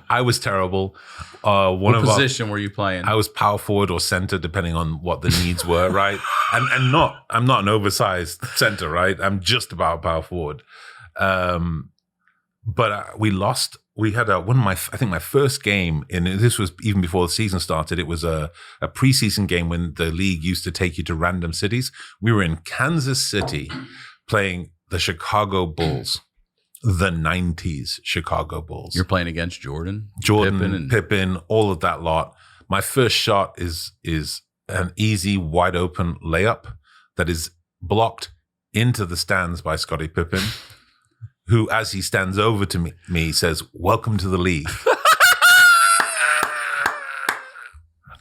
I was terrible. What position were you playing? I was power forward or center, depending on what the needs were, right? And I'm not an oversized center, right? I'm just about power forward. But we lost. We had my first game, and this was even before the season started. It was a preseason game when the league used to take you to random cities. We were in Kansas City playing the Chicago Bulls, the 90s Chicago Bulls. You're playing against Jordan, Pippen, all of that lot. My first shot is an easy, wide open layup that is blocked into the stands by Scottie Pippen, who, as he stands over to me says, "Welcome to the league."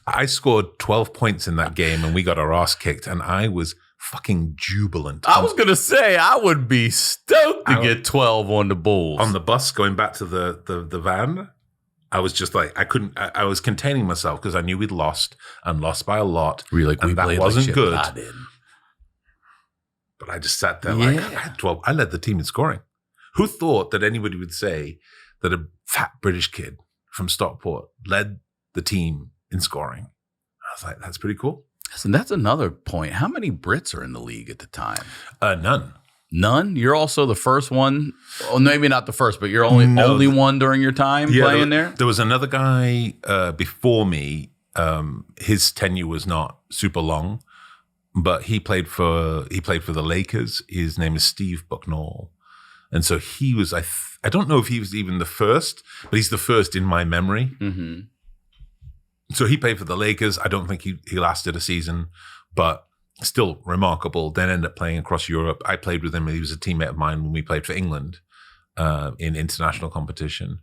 I scored 12 points in that game and we got our ass kicked, and I was fucking jubilant. I was going to say, I would be stoked to get 12 on the Bulls. On the bus going back to the van, I was just like, I was containing myself because I knew we'd lost and lost by a lot. Really, and we that played wasn't like good. I didn't. But I just sat there like, I had 12. I led the team in scoring. Who thought that anybody would say that a fat British kid from Stockport led the team in scoring? I was like, that's pretty cool. And that's another point. How many Brits are in the league at the time? None. None? You're also the first one. Well, maybe not the first, but you're only one during your time playing there? There was another guy before me. His tenure was not super long, but he played for the Lakers. His name is Steve Bucknall. And so he was, I don't know if he was even the first, but he's the first in my memory. Mm-hmm. So he played for the Lakers. I don't think he lasted a season, but still remarkable. Then ended up playing across Europe. I played with him. He was a teammate of mine when we played for England in international competition.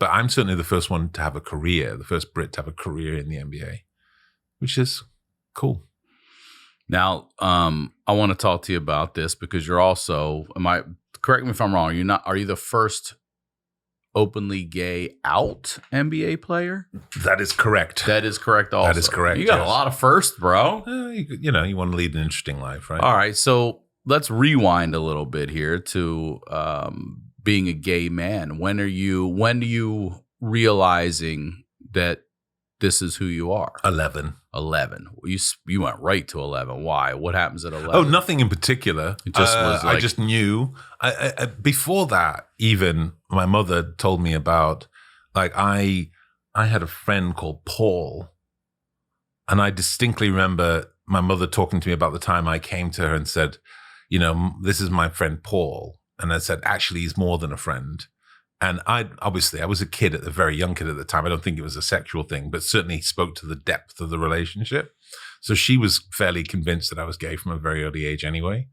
But I'm certainly the first one to have a career, the first Brit to have a career in the NBA, which is cool. Now, I want to talk to you about this because you're also, correct me if I'm wrong, are you the first openly gay out NBA player? That is correct. That is correct also. That is correct. You got a lot of firsts, bro. You want to lead an interesting life, right? All right. So let's rewind a little bit here to being a gay man. When do you realizing that this is who you are? 11. You went right to 11. Why? What happens at 11? Oh, nothing in particular. It just was like, I just knew. I before that, even my mother told me about, like, I had a friend called Paul, and I distinctly remember my mother talking to me about the time I came to her and said, this is my friend Paul. And I said, actually, he's more than a friend. And I was a very young kid at the time. I don't think it was a sexual thing, but certainly spoke to the depth of the relationship. So she was fairly convinced that I was gay from a very early age anyway.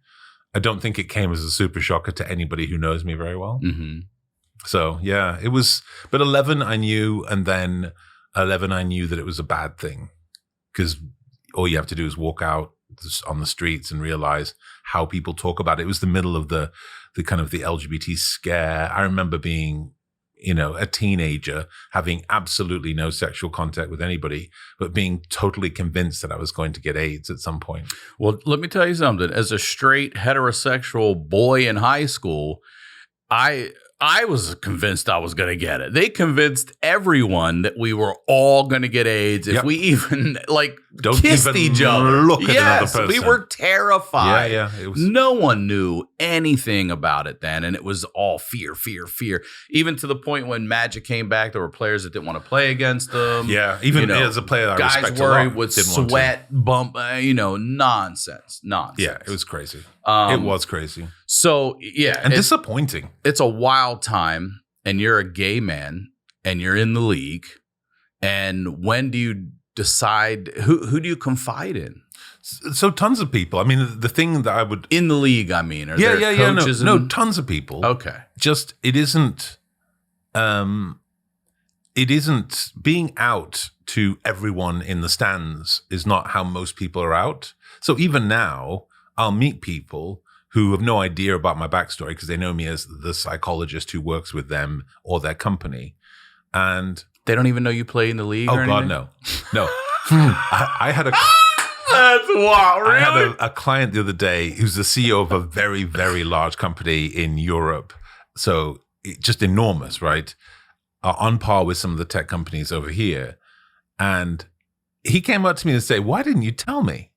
I don't think it came as a super shocker to anybody who knows me very well. Mm-hmm. So yeah, it was, but 11 I knew, and then 11 I knew that it was a bad thing, because all you have to do is walk out on the streets and realize how people talk about it. It was the middle of the kind of the LGBT scare. I remember being, a teenager, having absolutely no sexual contact with anybody, but being totally convinced that I was going to get AIDS at some point. Well, let me tell you something. As a straight heterosexual boy in high school, I was convinced I was going to get it. They convinced everyone that we were all going to get AIDS if we even Don't kissed even each other. Look at another person. We were terrified. Yeah. It was. No one knew anything about it then, and it was all fear. Even to the point when Magic came back, there were players that didn't want to play against them. Yeah, even as a player, I guys respect worried a lot, with didn't sweat, bump, nonsense. Yeah, it was crazy. It was crazy. So yeah, and disappointing. It's a wild time, and you're a gay man, and you're in the league. And when do you decide who do you confide in? So tons of people. I mean, the thing that I would in the league. I mean, are there coaches? No, tons of people. Okay, just it isn't being out to everyone in the stands is not how most people are out. So even now, I'll meet people who have no idea about my backstory because they know me as the psychologist who works with them or their company. And they don't even know you play in the league. Oh, God, no. I had a... That's wild, really? I had a client the other day who's the CEO of a very, very large company in Europe. So just enormous, right? On par with some of the tech companies over here. And he came up to me and said, "Why didn't you tell me?"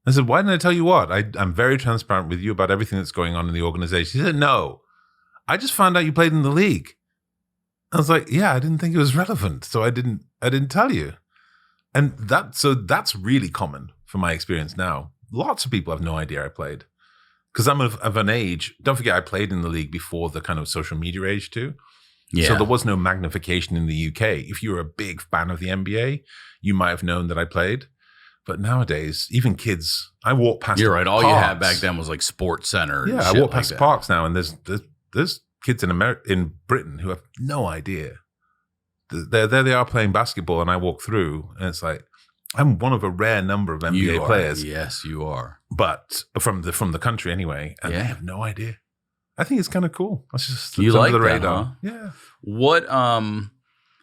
I said, "Why didn't I tell you what? I'm very transparent with you about everything that's going on in the organization." He said, "No, I just found out you played in the league." I was like, "Yeah, I didn't think it was relevant, so I didn't tell you." And that's really common from my experience now. Lots of people have no idea I played because I'm of an age. Don't forget, I played in the league before the kind of social media age too. Yeah. So there was no magnification in the UK. If you were a big fan of the NBA, you might have known that I played. But nowadays, even kids, I walk past. You're right. All parks. you had back then was like Sports Center. And Yeah, I shit walk past like parks now, and there's kids in Britain who have no idea. There they are playing basketball, and I walk through, and it's like I'm one of a rare number of NBA players. Yes, you are. But from the country anyway, and they have no idea. I think it's kind of cool. That's just You like the that, radar. huh? Yeah. What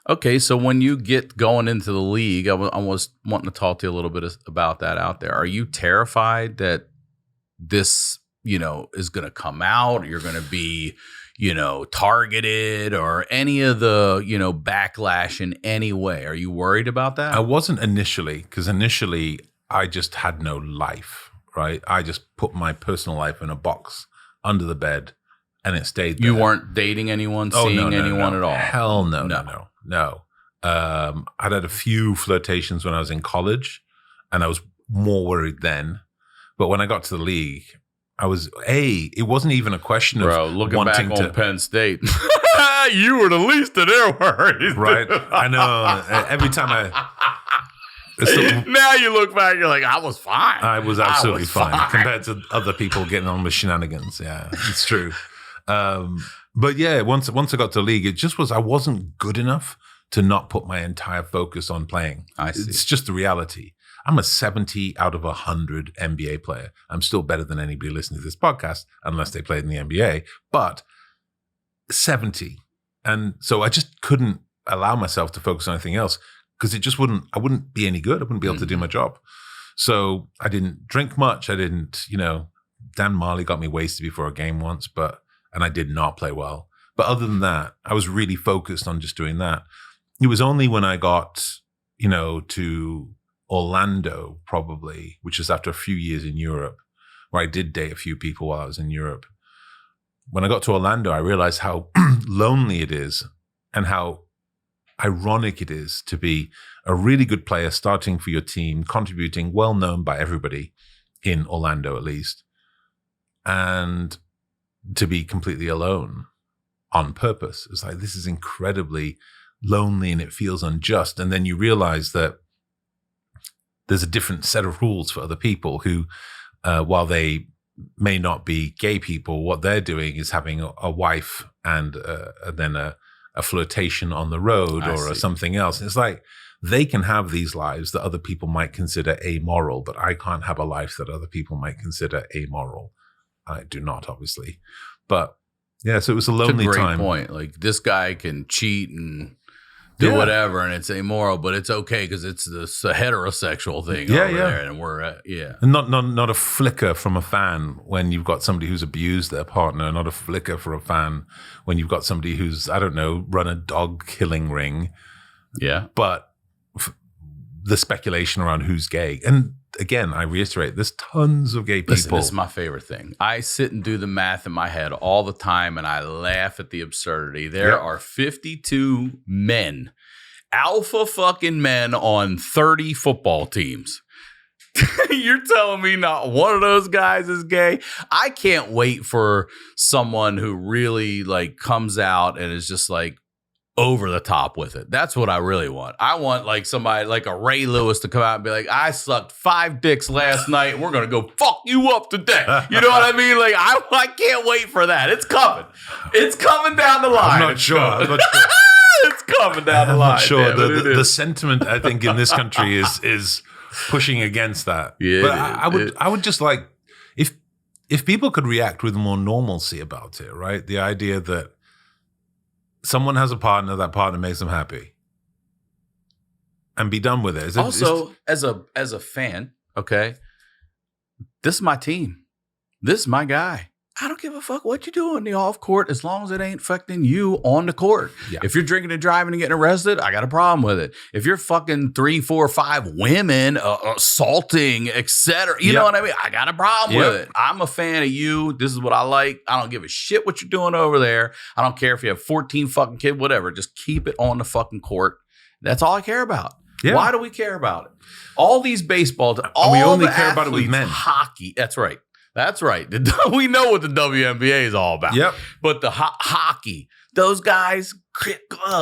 okay, so when you get going into the league, I was wanting to talk to you a little bit about that out there. Are you terrified that this, is going to come out? You're going to be, targeted or any of the, backlash in any way? Are you worried about that? I wasn't initially, because initially I just had no life, right? I just put my personal life in a box under the bed and it stayed there. You weren't dating anyone, seeing anyone at all? Hell no. I'd had a few flirtations when I was in college and I was more worried then. But when I got to the league, it wasn't even a question of looking back wanting on Penn State. You were the least of their worries. Right. I know. Every time now you look back, you're like, I was fine. I was absolutely fine compared to other people getting on with shenanigans. Yeah, it's true. But yeah, once I got to the league, it just was, I wasn't good enough to not put my entire focus on playing. I see. It's just the reality. I'm a 70 out of 100 NBA player. I'm still better than anybody listening to this podcast, unless they played in the NBA, but 70. And so I just couldn't allow myself to focus on anything else because I wouldn't be any good. I wouldn't be able to do my job. So I didn't drink much. I didn't, Dan Marley got me wasted before a game once, and I did not play well. But other than that, I was really focused on just doing that. It was only when I got, to Orlando, probably, which is after a few years in Europe, where I did date a few people while I was in Europe. When I got to Orlando, I realized how lonely it is and how ironic it is to be a really good player starting for your team, contributing, well known by everybody in Orlando at least, and to be completely alone on purpose. It's like, this is incredibly lonely and it feels unjust. And then you realize that there's a different set of rules for other people who, while they may not be gay people, what they're doing is having a wife and then a flirtation on the road or something else. It's like they can have these lives that other people might consider amoral, but I can't have a life that other people might consider amoral. I do not, obviously. But yeah, so it was a lonely time. It's a great point. Like, this guy can cheat and do whatever, and it's amoral, but it's okay because it's this heterosexual thing over there, and we're and not a flicker from a fan when you've got somebody who's abused their partner. Not a flicker for a fan when you've got somebody who's, I don't know, run a dog killing ring. Yeah, but the speculation around who's gay, and again, I reiterate, there's tons of gay people. Listen, this is my favorite thing. I sit and do the math in my head all the time, and I laugh at the absurdity. There are 52 men, alpha fucking men on 30 football teams. You're telling me not one of those guys is gay? I can't wait for someone who really comes out and is just over the top with it. That's what I really want. I want somebody like a Ray Lewis to come out and be like, I sucked 5 dicks last night and we're going to go fuck you up today. You know what I mean? I can't wait for that. It's coming. It's coming down the line. I'm not sure. It's coming down the line. I'm not sure. The sentiment, I think, in this country is pushing against that. Yeah, but I would just like, if people could react with more normalcy about it, right? The idea that someone has a partner, that partner makes them happy, and be done with it. Also, as a fan, okay, this is my team. This is my guy. I don't give a fuck what you do in the off court as long as it ain't affecting you on the court. Yeah. If you're drinking and driving and getting arrested, I got a problem with it. If you're fucking 3, 4, 5 women assaulting, etc., you know what I mean? I got a problem with it. I'm a fan of you. This is what I like. I don't give a shit what you're doing over there. I don't care if you have 14 fucking kids, whatever. Just keep it on the fucking court. That's all I care about. Yeah. Why do we care about it? All these baseball, we only care about it with men. Hockey. That's right. That's right. We know what the WNBA is all about. Yep. But the hockey, those guys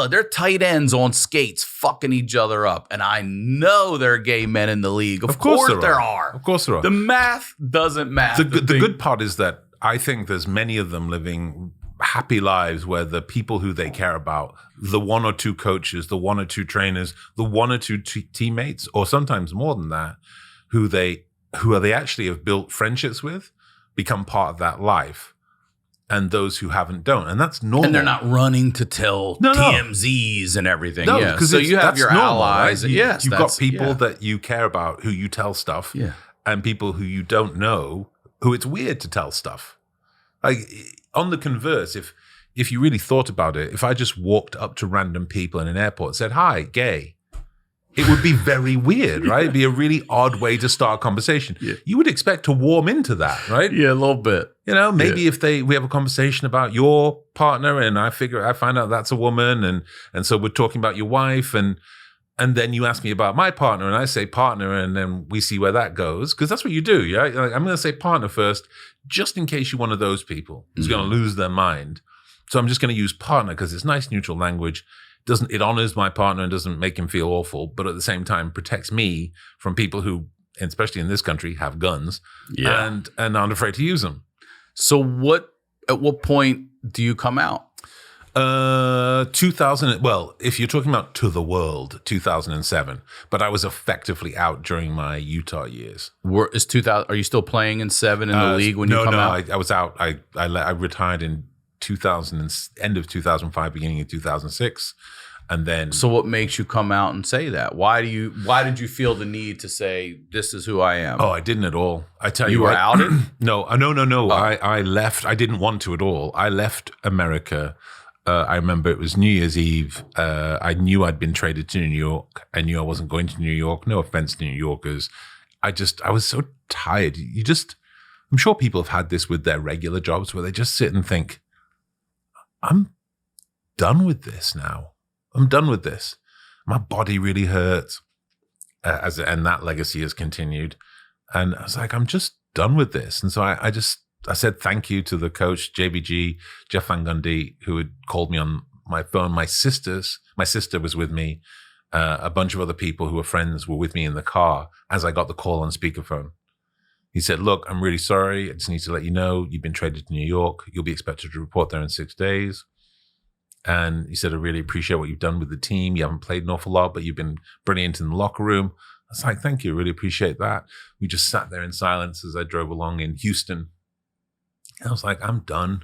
they're tight ends on skates fucking each other up. And I know there are gay men in the league. Of course there are. Of course there are. The math doesn't matter. The good part is that I think there's many of them living happy lives where the people who they care about, the one or two coaches, the one or two trainers, the one or two teammates, or sometimes more than that, who they actually have built friendships with, become part of that life. And those who haven't don't. And that's normal. And they're not running to tell TMZs and everything. No, yeah. So you have your normal, allies. Right? Yes. You've got people that you care about who you tell stuff. Yeah. And people who you don't know who it's weird to tell stuff. Like on the converse, if you really thought about it, if I just walked up to random people in an airport and said, "Hi, gay," it would be very weird, right? It'd be a really odd way to start a conversation. Yeah. You would expect to warm into that, right? Yeah, a little bit. You know, maybe if we have a conversation about your partner and I find out that's a woman and so we're talking about your wife and then you ask me about my partner and I say partner and then we see where that goes. Because that's what you do, yeah? Like, I'm going to say partner first, just in case you're one of those people who's going to lose their mind. So I'm just going to use partner because it's nice neutral language. It honors my partner and doesn't make him feel awful, but at the same time protects me from people who, especially in this country, have guns and aren't afraid to use them. So at what point do you come out? 2000. Well, if you're talking about to the world, 2007. But I was effectively out during my Utah years. Are you still playing in 7 in the league when you come out? No, I was out. I retired in end of 2005, beginning of 2006. And then, so what makes you come out and say that? Why did you feel the need to say this is who I am? Oh, I didn't at all. I tell you, you were outed? No. Oh. I left. I didn't want to at all. I left America. I remember it was New Year's Eve. I knew I'd been traded to New York. I knew I wasn't going to New York. No offense to New Yorkers. I was so tired. I'm sure people have had this with their regular jobs where they just sit and think, I'm done with this now. I'm done with this. My body really hurts. And that legacy has continued. And I was like, I'm just done with this. And so I said thank you to the coach, JBG, Jeff Van Gundy, who had called me on my phone. My sister was with me. A bunch of other people who were friends were with me in the car as I got the call on speakerphone. He said, "Look, I'm really sorry. I just need to let you know you've been traded to New York. You'll be expected to report there in 6 days." And he said, "I really appreciate what you've done with the team. You haven't played an awful lot, but you've been brilliant in the locker room." I was like, "Thank you. Really appreciate that." We just sat there in silence as I drove along in Houston. And I was like, I'm done.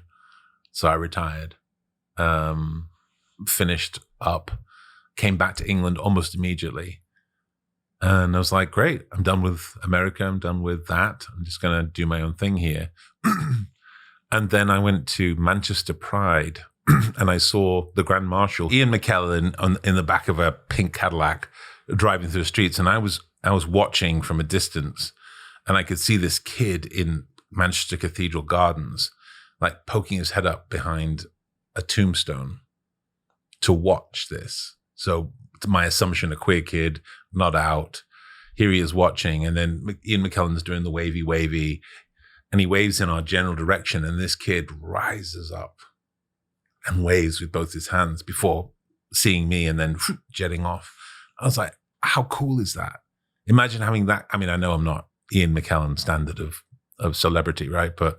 So I retired, finished up, came back to England almost immediately. And I was like, great, I'm done with America. I'm done with that. I'm just going to do my own thing here. And then I went to Manchester Pride and I saw the Grand Marshal, Ian McKellen, in the back of a pink Cadillac driving through the streets. And I was watching from a distance and I could see this kid in Manchester Cathedral Gardens, like poking his head up behind a tombstone to watch this. So to my assumption, a queer kid, not out. Here he is watching. And then Ian McKellen's doing the wavy, and he waves in our general direction. And this kid rises up and waves with both his hands before seeing me and then jetting off. I was like, how cool is that? Imagine having that. I mean, I know I'm not Ian McKellen standard of celebrity, right? But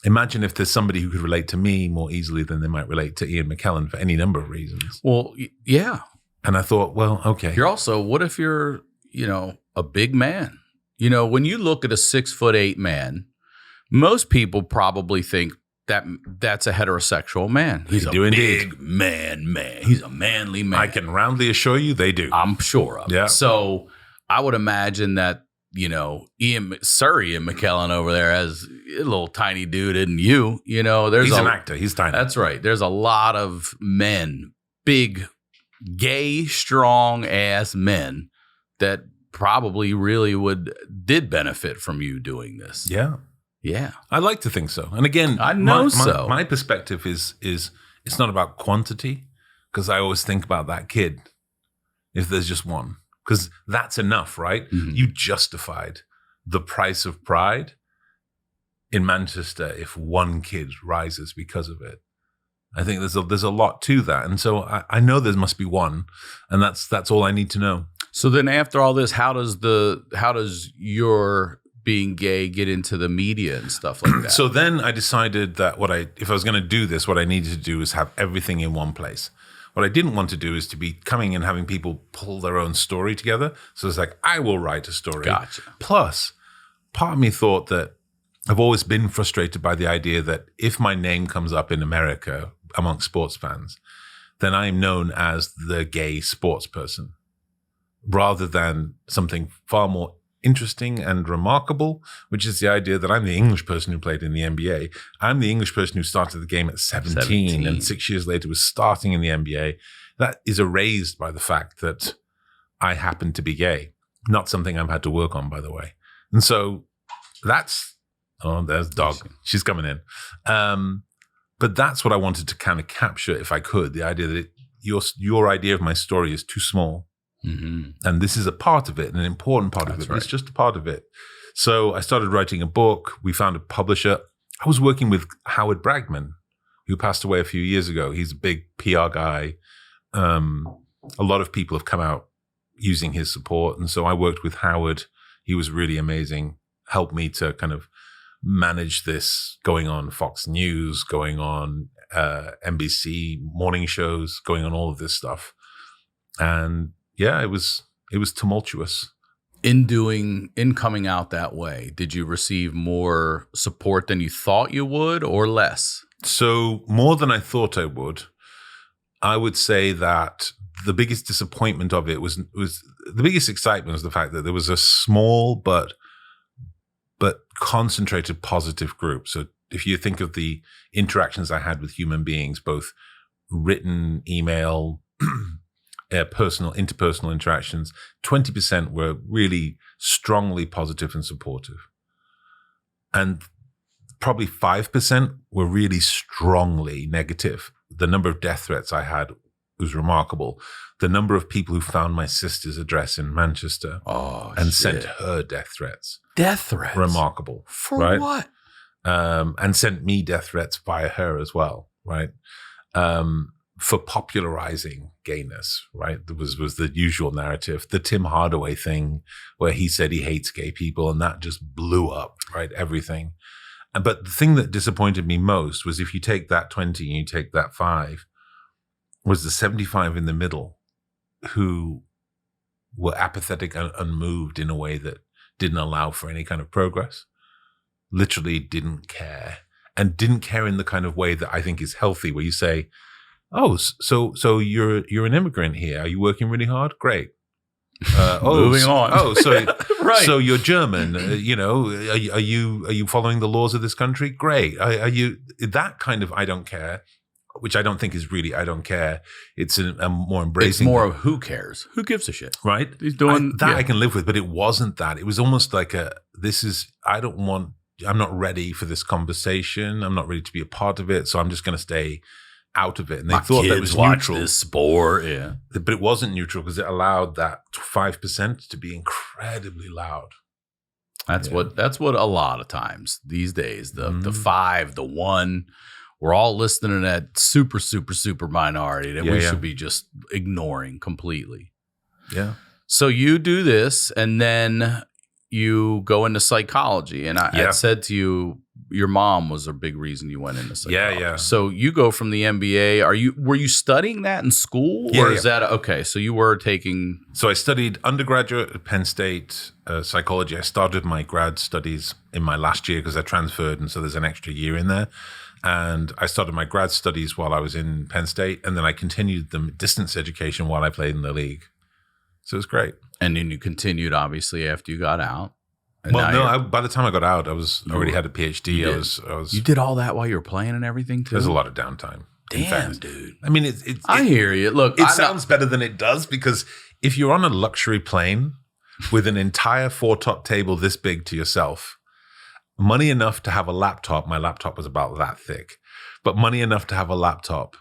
imagine if there's somebody who could relate to me more easily than they might relate to Ian McKellen for any number of reasons. Well, yeah. And I thought, well, okay. You're also, what if you're, a big man? When you look at a 6'8" man, most people probably think that's a heterosexual man. He's a big man. He's a manly man. I can roundly assure you they do. I'm sure of it. So I would imagine that, Ian McKellen over there as a little tiny dude, isn't you? He's an actor. He's tiny. That's right. There's a lot of men, big, gay, strong ass men that probably really did benefit from you doing this. Yeah. Yeah. I like to think so. And again, I know my perspective is it's not about quantity, because I always think about that kid if there's just one. Because that's enough, right? Mm-hmm. You justified the price of pride in Manchester if one kid rises because of it. I think there's a lot to that. And so I know there must be one, and that's all I need to know. So then after all this, how does your being gay get into the media and stuff like that? So then I decided that if I was going to do this, what I needed to do is have everything in one place. What I didn't want to do is to be coming and having people pull their own story together. So it's like, I will write a story. Gotcha. Plus, part of me thought that I've always been frustrated by the idea that if my name comes up in America amongst sports fans, then I am known as the gay sports person, rather than something far more interesting and remarkable, which is the idea that I'm the English person who played in the NBA. I'm the English person who started the game at 17 and 6 years later was starting in the NBA. That is erased by the fact that I happen to be gay. Not something I've had to work on, by the way. And so there's Dog. She's coming in. But that's what I wanted to kind of capture, if I could, the idea that your idea of my story is too small. Mm-hmm. And this is a part of it, an important part of it. Right. It's just a part of it. So I started writing a book. We found a publisher. I was working with Howard Bragman, who passed away a few years ago. He's a big PR guy. A lot of people have come out using his support. And so I worked with Howard. He was really amazing, helped me to kind of manage this, going on Fox News, going on NBC morning shows, going on all of this stuff. And yeah, it was tumultuous. In coming out that way, did you receive more support than you thought you would, or less? So more than I thought I would. I would say that the biggest disappointment of it was the biggest excitement was the fact that there was a small but concentrated positive group. So if you think of the interactions I had with human beings, both written, email, interpersonal interactions, 20% were really strongly positive and supportive. And probably 5% were really strongly negative. The number of death threats I had was remarkable. The number of people who found my sister's address in Manchester and sent her death threats. Death threats? Remarkable. For right? what? And sent me death threats via her as well, right? For popularizing gayness, right? There was the usual narrative, the Tim Hardaway thing where he said he hates gay people, and that just blew up, right? Everything. But the thing that disappointed me most was if you take that 20 and you take that 5, was the 75 in the middle who were apathetic and unmoved in a way that didn't allow for any kind of progress, literally didn't care, and didn't care in the kind of way that I think is healthy, where you say, oh, so you're an immigrant here. Are you working really hard? Great. Moving on. Oh, so right. So you're German. Are you following the laws of this country? Great. Are you that kind of I don't care, which I don't think is really I don't care. It's a more embracing. It's more of who cares? Who gives a shit? Right. He's doing I can live with, but it wasn't that. It was almost like I'm not ready for this conversation. I'm not ready to be a part of it. So I'm just going to stay out of it. And they thought that was neutral. This sport, yeah. But it wasn't neutral because it allowed that 5% to be incredibly loud. That's what a lot of times these days, the 5, the 1, we're all listening to that super, super, super minority that we should be just ignoring completely. Yeah. So you do this and then you go into psychology. And I said to you, your mom was a big reason you went into psychology. Yeah. So you go from the MBA. Were you studying that in school? Or is that okay? So you were taking. So I studied undergraduate at Penn State psychology. I started my grad studies in my last year because I transferred. And so there's an extra year in there. And I started my grad studies while I was in Penn State. And then I continued the distance education while I played in the league. So it was great. And then you continued, obviously, after you got out. By the time I got out, I already had a PhD. I was. You did all that while you were playing and everything too? There's a lot of downtime. Damn, dude. I mean, I hear you. Look, it sounds better than it does because if you're on a luxury plane with an entire 4-top table this big to yourself, money enough to have a laptop. My laptop was about that thick, but money enough to have a laptop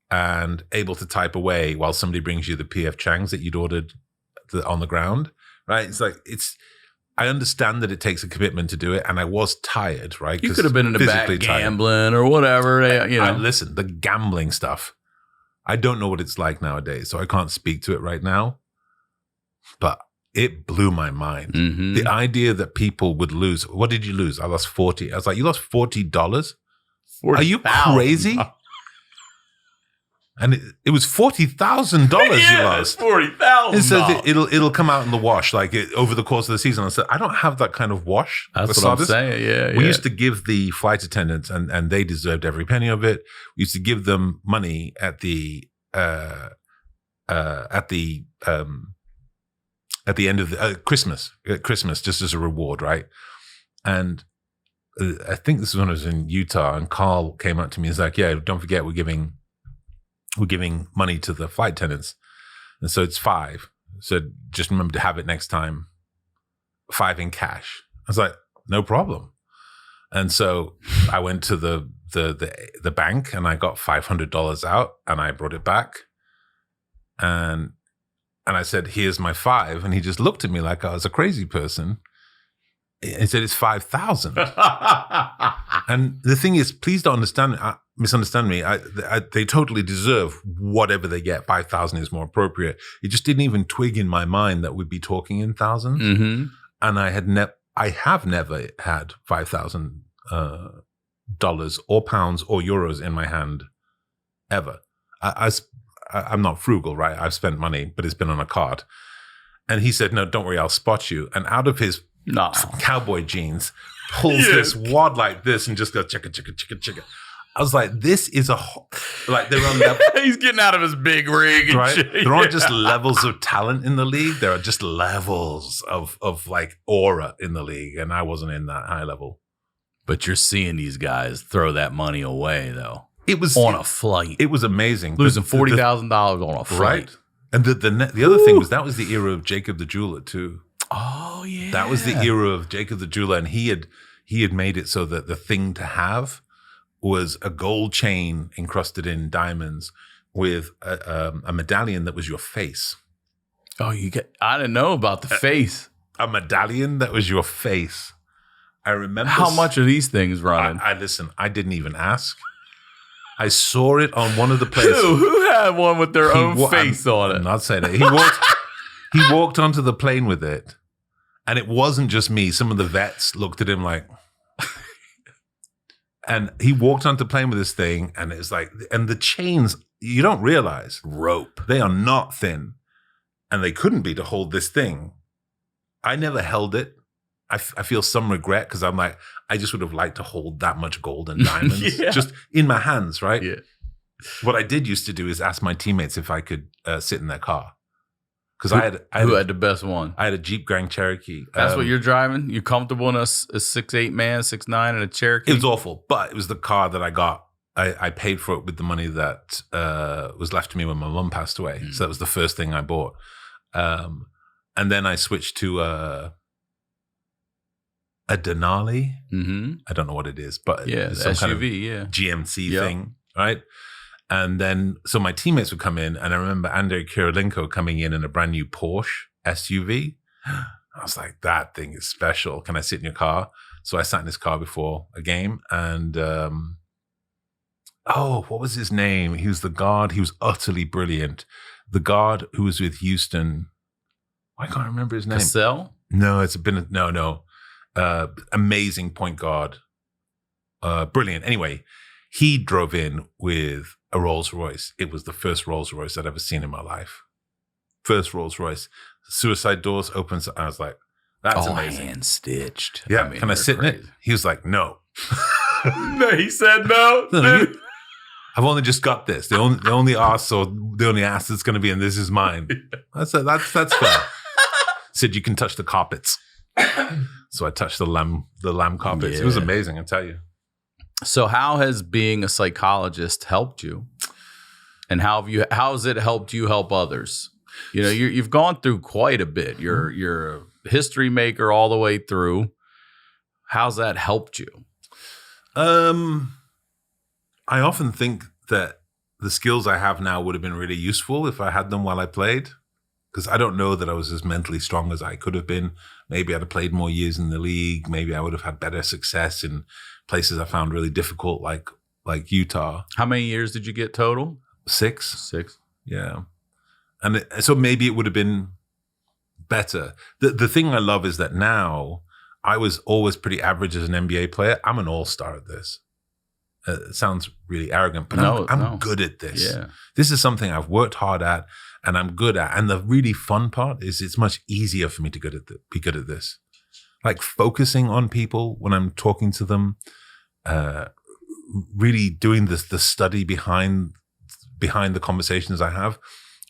and able to type away while somebody brings you the PF Chang's that you'd ordered on the ground, right? It's like I understand that it takes a commitment to do it, and I was tired, right? You could have been in the back physically tired. gambling or whatever. Listen, the gambling stuff, I don't know what it's like nowadays, so I can't speak to it right now. But it blew my mind. Mm-hmm. The idea that people would lose. What did you lose? I lost 40. I was like, you lost $40? Are you crazy? And it was $40,000 you lost. $40,000. It says it'll come out in the wash over the course of the season. I said, I don't have that kind of wash. That's what I'm saying. Yeah, we used to give the flight attendants, and they deserved every penny of it. We used to give them money at the end of the Christmas, just as a reward, right? And I think this was when I was in Utah, and Carl came up to me and was like, "Yeah, don't forget we're giving money to the flight attendants, and so it's $5. So just remember to have it next time, $5 in cash." I was like, "No problem." And so I went to the bank and I got $500 out and I brought it back, and I said, "Here's my $5," and he just looked at me like I was a crazy person. He said, "It's 5,000." And the thing is, please don't misunderstand me. They totally deserve whatever they get. 5,000 is more appropriate. It just didn't even twig in my mind that we'd be talking in thousands. Mm-hmm. And I have never had $5,000 or pounds or euros in my hand ever. I'm not frugal, right? I've spent money, but it's been on a card. And he said, "No, don't worry, I'll spot you." And out of his cowboy jeans, pulls this wad like this and just goes chicka, chicka, chicka, chicka. I was like, this is like they're on level. He's getting out of his big rig. And right? shit. There aren't just levels of talent in the league. There are just levels of like aura in the league. And I wasn't in that high level. But you're seeing these guys throw that money away, though. It was on a flight. It was amazing. Losing $40,000 on a flight. Right. And the other thing was that was the era of Jacob the Jeweler too. Oh yeah. That was the era of Jacob the Jeweler, and he had made it so that the thing to have was a gold chain encrusted in diamonds with a medallion that was your face. Oh, I didn't know about the face. A medallion that was your face. I remember. How much are these things running? I listen. I didn't even ask. I saw it on one of the players. Who had one with their own face on it? I'm not saying it. He walked onto the plane with it, and it wasn't just me. Some of the vets looked at him like, and he walked onto the plane with this thing, and it's like, and the chains, you don't realize, rope. They are not thin, and they couldn't be to hold this thing. I never held it. I feel some regret because I'm like, I just would have liked to hold that much gold and diamonds just in my hands, right? Yeah. What I did used to do is ask my teammates if I could sit in their car. Because who had the best one? I had a Jeep Grand Cherokee. That's what you're driving? You're comfortable in a 6'8" man, 6'9" in a Cherokee? It was awful, but it was the car that I got. I paid for it with the money that was left to me when my mum passed away. So that was the first thing I bought. And then I switched to a Denali. Mm-hmm. I don't know what it is, but it's some SUV, kind of GMC thing, right? And then, so my teammates would come in, and I remember Andrei Kirilenko coming in a brand new Porsche SUV. I was like, that thing is special. Can I sit in your car? So I sat in his car before a game, and what was his name? He was the guard. He was utterly brilliant. The guard who was with Houston. I can't remember his name. Cassell? No, no. Amazing point guard. Brilliant. Anyway, he drove in with a Rolls Royce. It was the first Rolls Royce I'd ever seen in my life. First Rolls Royce. Suicide doors opens. I was like, that's amazing. Hand stitched. Yeah. Can I sit in it? He was like, no. No, he said no. I've only just got this. The only ass that's going to be in this is mine. That's fair. Said you can touch the carpets. So I touched the lamb carpets. It was amazing, I tell you. So how has being a psychologist helped you? And how has it helped you help others? You know, you've gone through quite a bit. You're a history maker all the way through. How's that helped you? I often think that the skills I have now would have been really useful if I had them while I played. because I don't know that I was as mentally strong as I could have been. Maybe I'd have played more years in the league. Maybe I would have had better success in places I found really difficult, like Utah. How many years did you get total? 6. 6. Yeah. And so maybe it would have been better. The thing I love is that now I was always pretty average as an NBA player. I'm an all-star at this. It sounds really arrogant, but I'm good at this. Yeah. This is something I've worked hard at and I'm good at. And the really fun part is it's much easier for me to be good at this. Like focusing on people when I'm talking to them, really doing the study behind the conversations I have,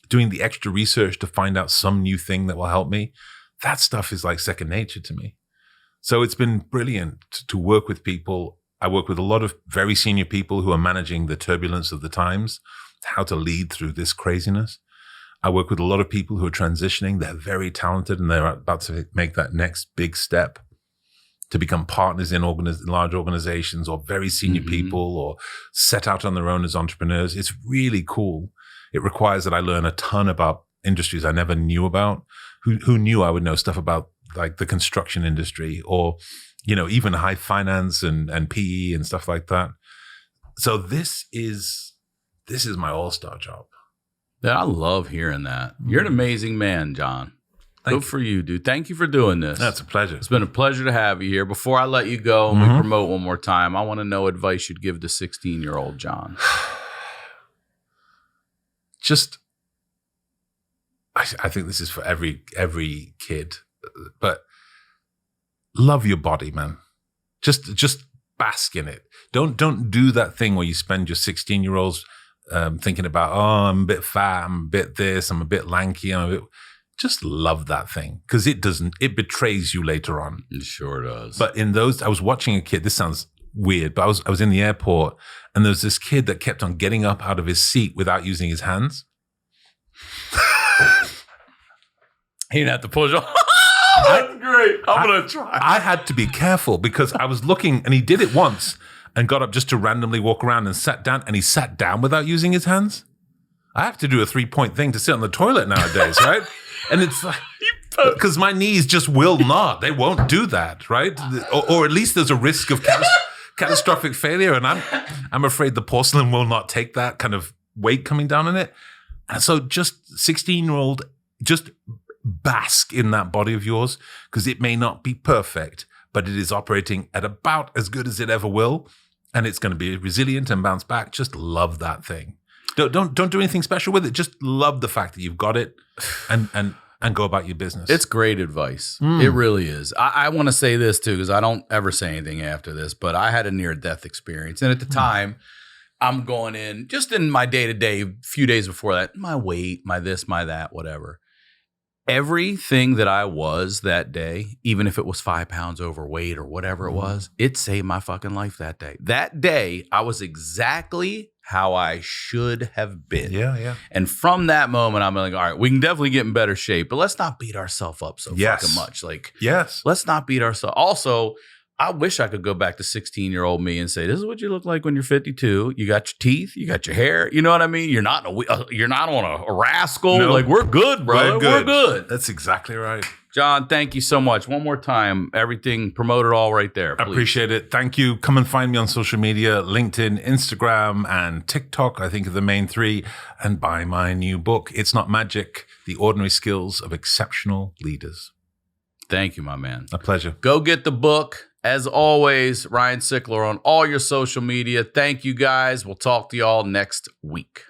doing the extra research to find out some new thing that will help me. That stuff is like second nature to me. So it's been brilliant to work with people. I work with a lot of very senior people who are managing the turbulence of the times, how to lead through this craziness. I work with a lot of people who are transitioning. They're very talented and they're about to make that next big step to become partners in large organizations or very senior people or set out on their own as entrepreneurs. It's really cool. It requires that I learn a ton about industries I never knew about. Who knew I would know stuff about like the construction industry or, even high finance and PE and stuff like that. So this is my all-star job. Yeah, I love hearing that. You're an amazing man, John. Good for you, dude. Thank you for doing this. That's a pleasure. It's been a pleasure to have you here. Before I let you go and we promote one more time, I want to know advice you'd give to 16-year-old John. I think this is for every kid, but love your body, man. Just bask in it. Don't do that thing where you spend your 16-year-olds thinking about, I'm a bit fat, I'm a bit this, I'm a bit lanky, just love that thing because it betrays you later on. It sure does. But I was watching a kid, this sounds weird, but I was in the airport and there was this kid that kept on getting up out of his seat without using his hands. He didn't have to push on. That's great. I'm going to try. I had to be careful because I was looking and he did it once and got up just to randomly walk around and sat down, and he sat down without using his hands. I have to do a 3-point thing to sit on the toilet nowadays, right? And it's like, because my knees just will not. They won't do that, right? Or at least there's a risk of catastrophic failure. And I'm afraid the porcelain will not take that kind of weight coming down on it. And so just 16-year-old, just bask in that body of yours because it may not be perfect, but it is operating at about as good as it ever will. And it's going to be resilient and bounce back. Just love that thing. Don't do anything special with it. Just love the fact that you've got it and go about your business. It's great advice. It really is. I want to say this too, because I don't ever say anything after this, but I had a near-death experience. And at the time, I'm going in, just in my day-to-day, a few days before that, my weight, my this, my that, whatever. Everything that I was that day, even if it was 5 pounds overweight or whatever it was, it saved my fucking life that day. That day, I was exactly how I should have been. Yeah. And from that moment, I'm like, all right, we can definitely get in better shape, but let's not beat ourselves up so fucking much. Like, let's not beat ourselves. Also, I wish I could go back to 16-year-old me and say, this is what you look like when you're 52. You got your teeth, you got your hair. You know what I mean? You're not on a rascal. No. Like, we're good, bro. We're good. That's exactly right. John, thank you so much. One more time, everything, promote it all right there, please. I appreciate it. Thank you. Come and find me on social media, LinkedIn, Instagram, and TikTok, I think are the main 3. And buy my new book, It's Not Magic, The Ordinary Skills of Exceptional Leaders. Thank you, my man. A pleasure. Go get the book. As always, Ryan Sickler on all your social media. Thank you, guys. We'll talk to y'all next week.